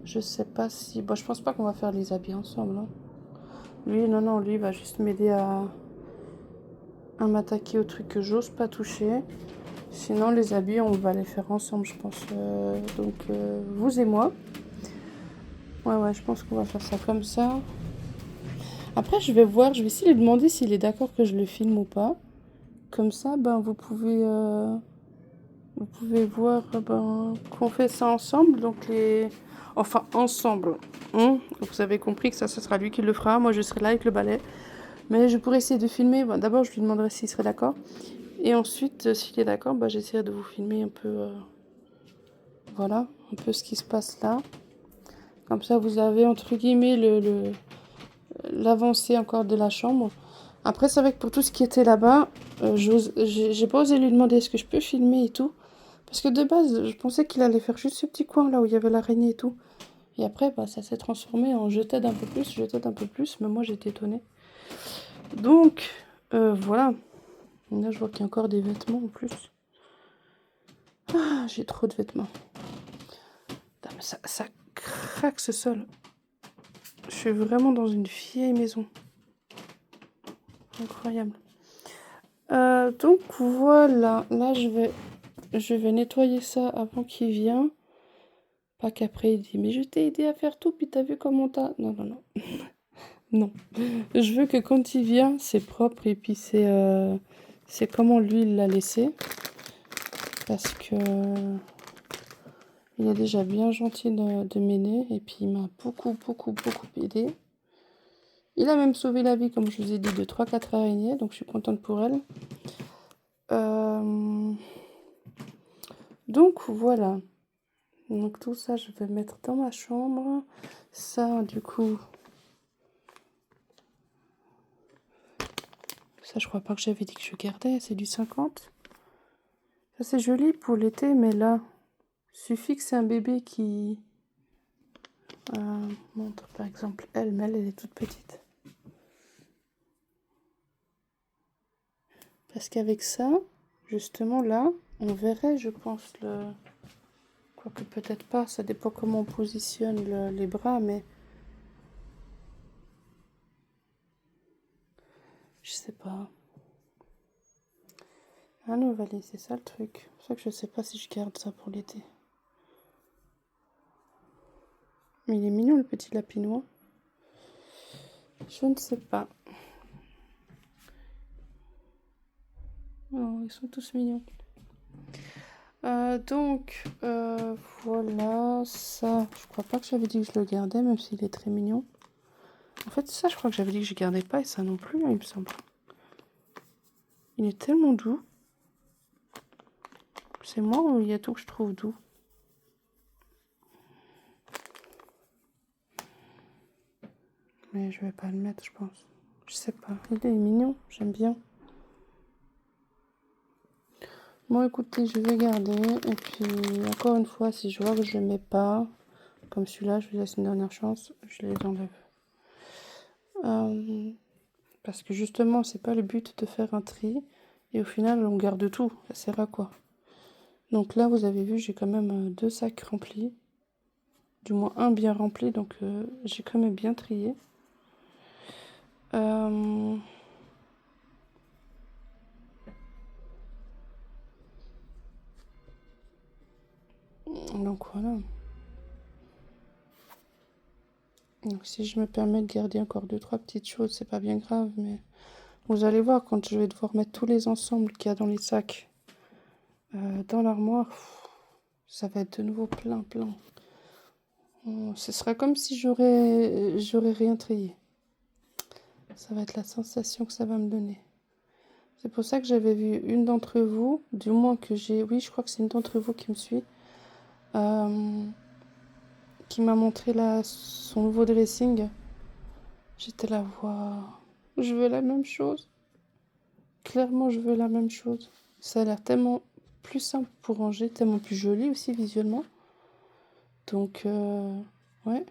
Speaker 1: je sais pas si... Bon, je pense pas qu'on va faire les habits ensemble. Hein. Lui, non, lui, il va juste m'aider à m'attaquer aux trucs que j'ose pas toucher. Sinon, les habits, on va les faire ensemble, je pense. Donc, vous et moi. Ouais, je pense qu'on va faire ça comme ça. Après, je vais voir, je vais essayer de lui demander s'il est d'accord que je le filme ou pas. Comme ça, ben, vous pouvez voir qu'on fait ça ensemble. Donc, enfin, ensemble. Hein. Vous avez compris que ça sera lui qui le fera. Moi, je serai là avec le balai. Mais je pourrais essayer de filmer. Bon, d'abord, je lui demanderai s'il serait d'accord. Et ensuite, s'il est d'accord, bah, j'essaierai de vous filmer un peu... voilà, un peu ce qui se passe là. Comme ça, vous avez, entre guillemets, l'avancée encore de la chambre. Après, c'est vrai que pour tout ce qui était là-bas, j'ai pas osé lui demander est-ce que je peux filmer et tout. Parce que de base, je pensais qu'il allait faire juste ce petit coin là où il y avait l'araignée et tout. Et après, bah, ça s'est transformé en je t'aide un peu plus, mais moi j'étais étonnée. Donc, voilà. Là, je vois qu'il y a encore des vêtements en plus. Ah, j'ai trop de vêtements. Putain, mais ça craque ce sol. Je suis vraiment dans une vieille maison. Incroyable. Donc voilà, là je vais nettoyer ça avant qu'il vienne. Pas qu'après il dit mais je t'ai aidé à faire tout puis t'as vu comment t'as... Non. Non. Je veux que quand il vient c'est propre et puis c'est c'est comment lui il l'a laissé. Parce que il est déjà bien gentil de m'aider. Et puis il m'a beaucoup aidé. Il a même sauvé la vie, comme je vous ai dit, de 3-4 araignées. Donc je suis contente pour elle. Donc voilà. Donc tout ça, je vais mettre dans ma chambre. Ça, du coup... Ça, je crois pas que j'avais dit que je gardais. C'est du 50. Ça, c'est joli pour l'été, mais là, suffit que c'est un bébé qui... montre, par exemple, elle, mais elle est toute petite. Parce qu'avec ça, justement, là, on verrait, je pense, le... Quoique peut-être pas, ça dépend comment on positionne les bras, mais... Je sais pas. Un ovalie, c'est ça le truc. C'est pour ça que je sais pas si je garde ça pour l'été. Mais il est mignon, le petit lapinois. Je ne sais pas. Oh, ils sont tous mignons. Donc, voilà, ça, je crois pas que j'avais dit que je le gardais, même s'il est très mignon. En fait, ça, je crois que j'avais dit que je gardais pas, et ça non plus, hein, il me semble. Il est tellement doux. C'est moi ou il y a tout que je trouve doux? Mais je vais pas le mettre, je pense. Je sais pas, il est mignon, j'aime bien. Bon, écoutez, je vais garder, et puis, encore une fois, si je vois que je les mets pas, comme celui-là, je vous laisse une dernière chance, je les enlève. Parce que justement, c'est pas le but de faire un tri. Et au final, on garde tout. Ça sert à quoi? Donc là, vous avez vu, j'ai quand même 2 sacs remplis. Du moins un bien rempli, donc j'ai quand même bien trié. Donc voilà. Donc si je me permets de garder encore 2-3 petites choses, c'est pas bien grave, mais vous allez voir quand je vais devoir mettre tous les ensembles qu'il y a dans les sacs dans l'armoire, ça va être de nouveau plein. Ce sera comme si j'aurais rien trié. Ça va être la sensation que ça va me donner. C'est pour ça que j'avais vu une d'entre vous, du moins que j'ai... Oui, je crois que c'est une d'entre vous qui me suit, qui m'a montré son nouveau dressing. J'étais là, waouh, je veux la même chose. Clairement, je veux la même chose. Ça a l'air tellement plus simple pour ranger, tellement plus joli aussi visuellement. Donc, ouais.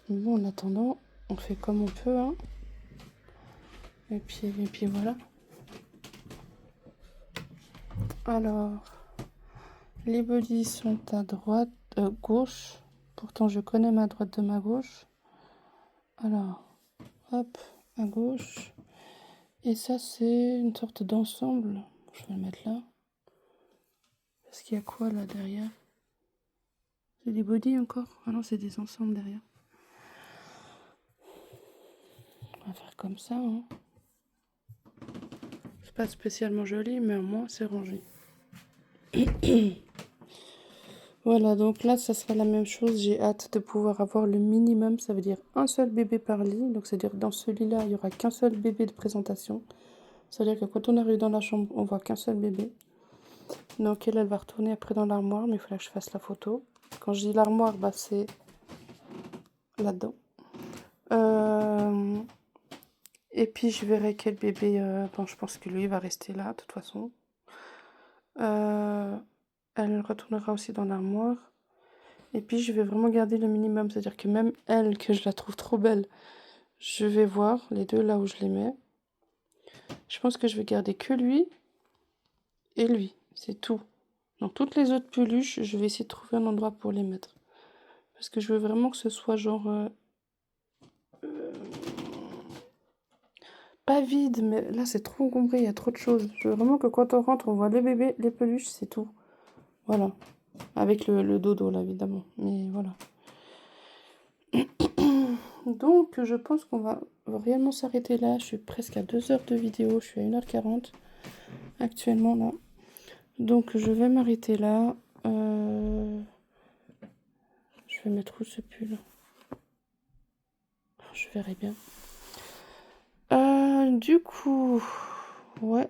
Speaker 1: Bon, en attendant, on fait comme on peut, hein. Et puis voilà. Alors, les bodys sont à droite, gauche. Pourtant, je connais ma droite de ma gauche. Alors, hop, à gauche. Et ça, c'est une sorte d'ensemble. Je vais le mettre là. Parce qu'il y a quoi là derrière? C'est des bodys encore? Ah non, c'est des ensembles derrière. On va faire comme ça, hein. C'est pas spécialement joli, mais au moins c'est rangé. Voilà, donc là, ça sera la même chose. J'ai hâte de pouvoir avoir le minimum. Ça veut dire un seul bébé par lit. Donc, c'est-à-dire dans ce lit-là, il n'y aura qu'un seul bébé de présentation. C'est-à-dire que quand on arrive dans la chambre, on voit qu'un seul bébé. Donc, elle va retourner après dans l'armoire, mais il faudra que je fasse la photo. Quand je dis l'armoire, bah, c'est là-dedans. Et puis, je verrai quel bébé... bon, je pense que lui va rester là, de toute façon. Elle retournera aussi dans l'armoire. Et puis, je vais vraiment garder le minimum. C'est-à-dire que même elle, que je la trouve trop belle, je vais voir les deux là où je les mets. Je pense que je vais garder que lui et lui. C'est tout. Donc, toutes les autres peluches, je vais essayer de trouver un endroit pour les mettre. Parce que je veux vraiment que ce soit genre... pas vide, mais là, c'est trop encombré. Il y a trop de choses. Je veux vraiment que quand on rentre, on voit les bébés, les peluches, c'est tout. Voilà. Avec le dodo, là, évidemment. Mais voilà. Donc, je pense qu'on va réellement s'arrêter là. Je suis presque à 2 heures de vidéo. Je suis à 1h40 actuellement là. Donc, je vais m'arrêter là. Je vais mettre où ce pull? Je verrai bien. Du coup, ouais,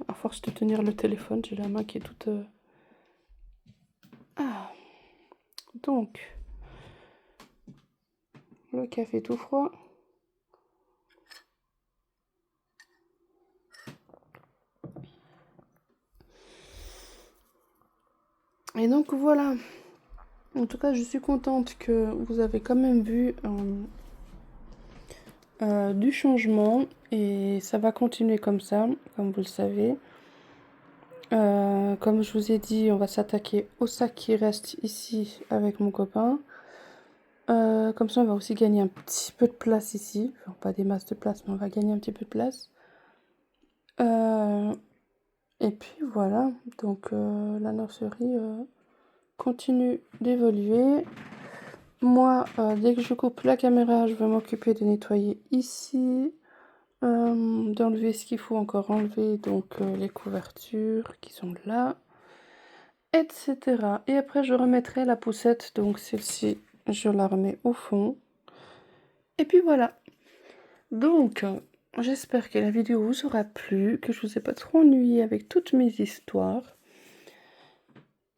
Speaker 1: à force de tenir le téléphone, j'ai la main qui est toute... Ah, donc, le café tout froid. Et donc voilà. En tout cas, je suis contente que vous avez quand même vu du changement et ça va continuer comme ça, comme vous le savez. Comme je vous ai dit, on va s'attaquer au sac qui reste ici avec mon copain. Comme ça, on va aussi gagner un petit peu de place ici. Enfin, pas des masses de place, mais on va gagner un petit peu de place. Et puis voilà, donc la nurserie continue d'évoluer. Moi, dès que je coupe la caméra, je vais m'occuper de nettoyer ici, d'enlever ce qu'il faut encore enlever, donc les couvertures qui sont là, etc. Et après, je remettrai la poussette, donc celle-ci, je la remets au fond. Et puis voilà. Donc, j'espère que la vidéo vous aura plu, que je vous ai pas trop ennuyé avec toutes mes histoires.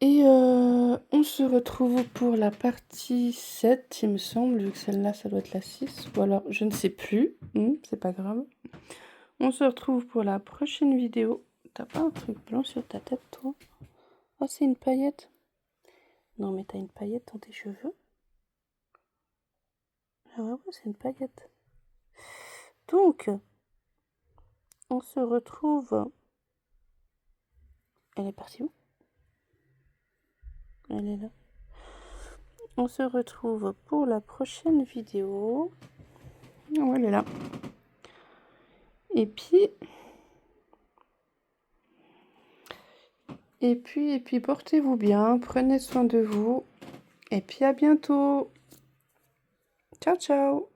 Speaker 1: Et on se retrouve pour la partie 7, il me semble, vu que celle-là, ça doit être la 6. Ou alors, je ne sais plus, c'est pas grave. On se retrouve pour la prochaine vidéo. T'as pas un truc blanc sur ta tête, toi? Oh, c'est une paillette? Non, mais t'as une paillette dans tes cheveux? Ah ouais, c'est une paillette. Donc, on se retrouve... Elle est partie où? Elle est là. On se retrouve pour la prochaine vidéo. Oh, elle est là. Et puis, portez-vous bien, prenez soin de vous. Et puis à bientôt. Ciao, ciao.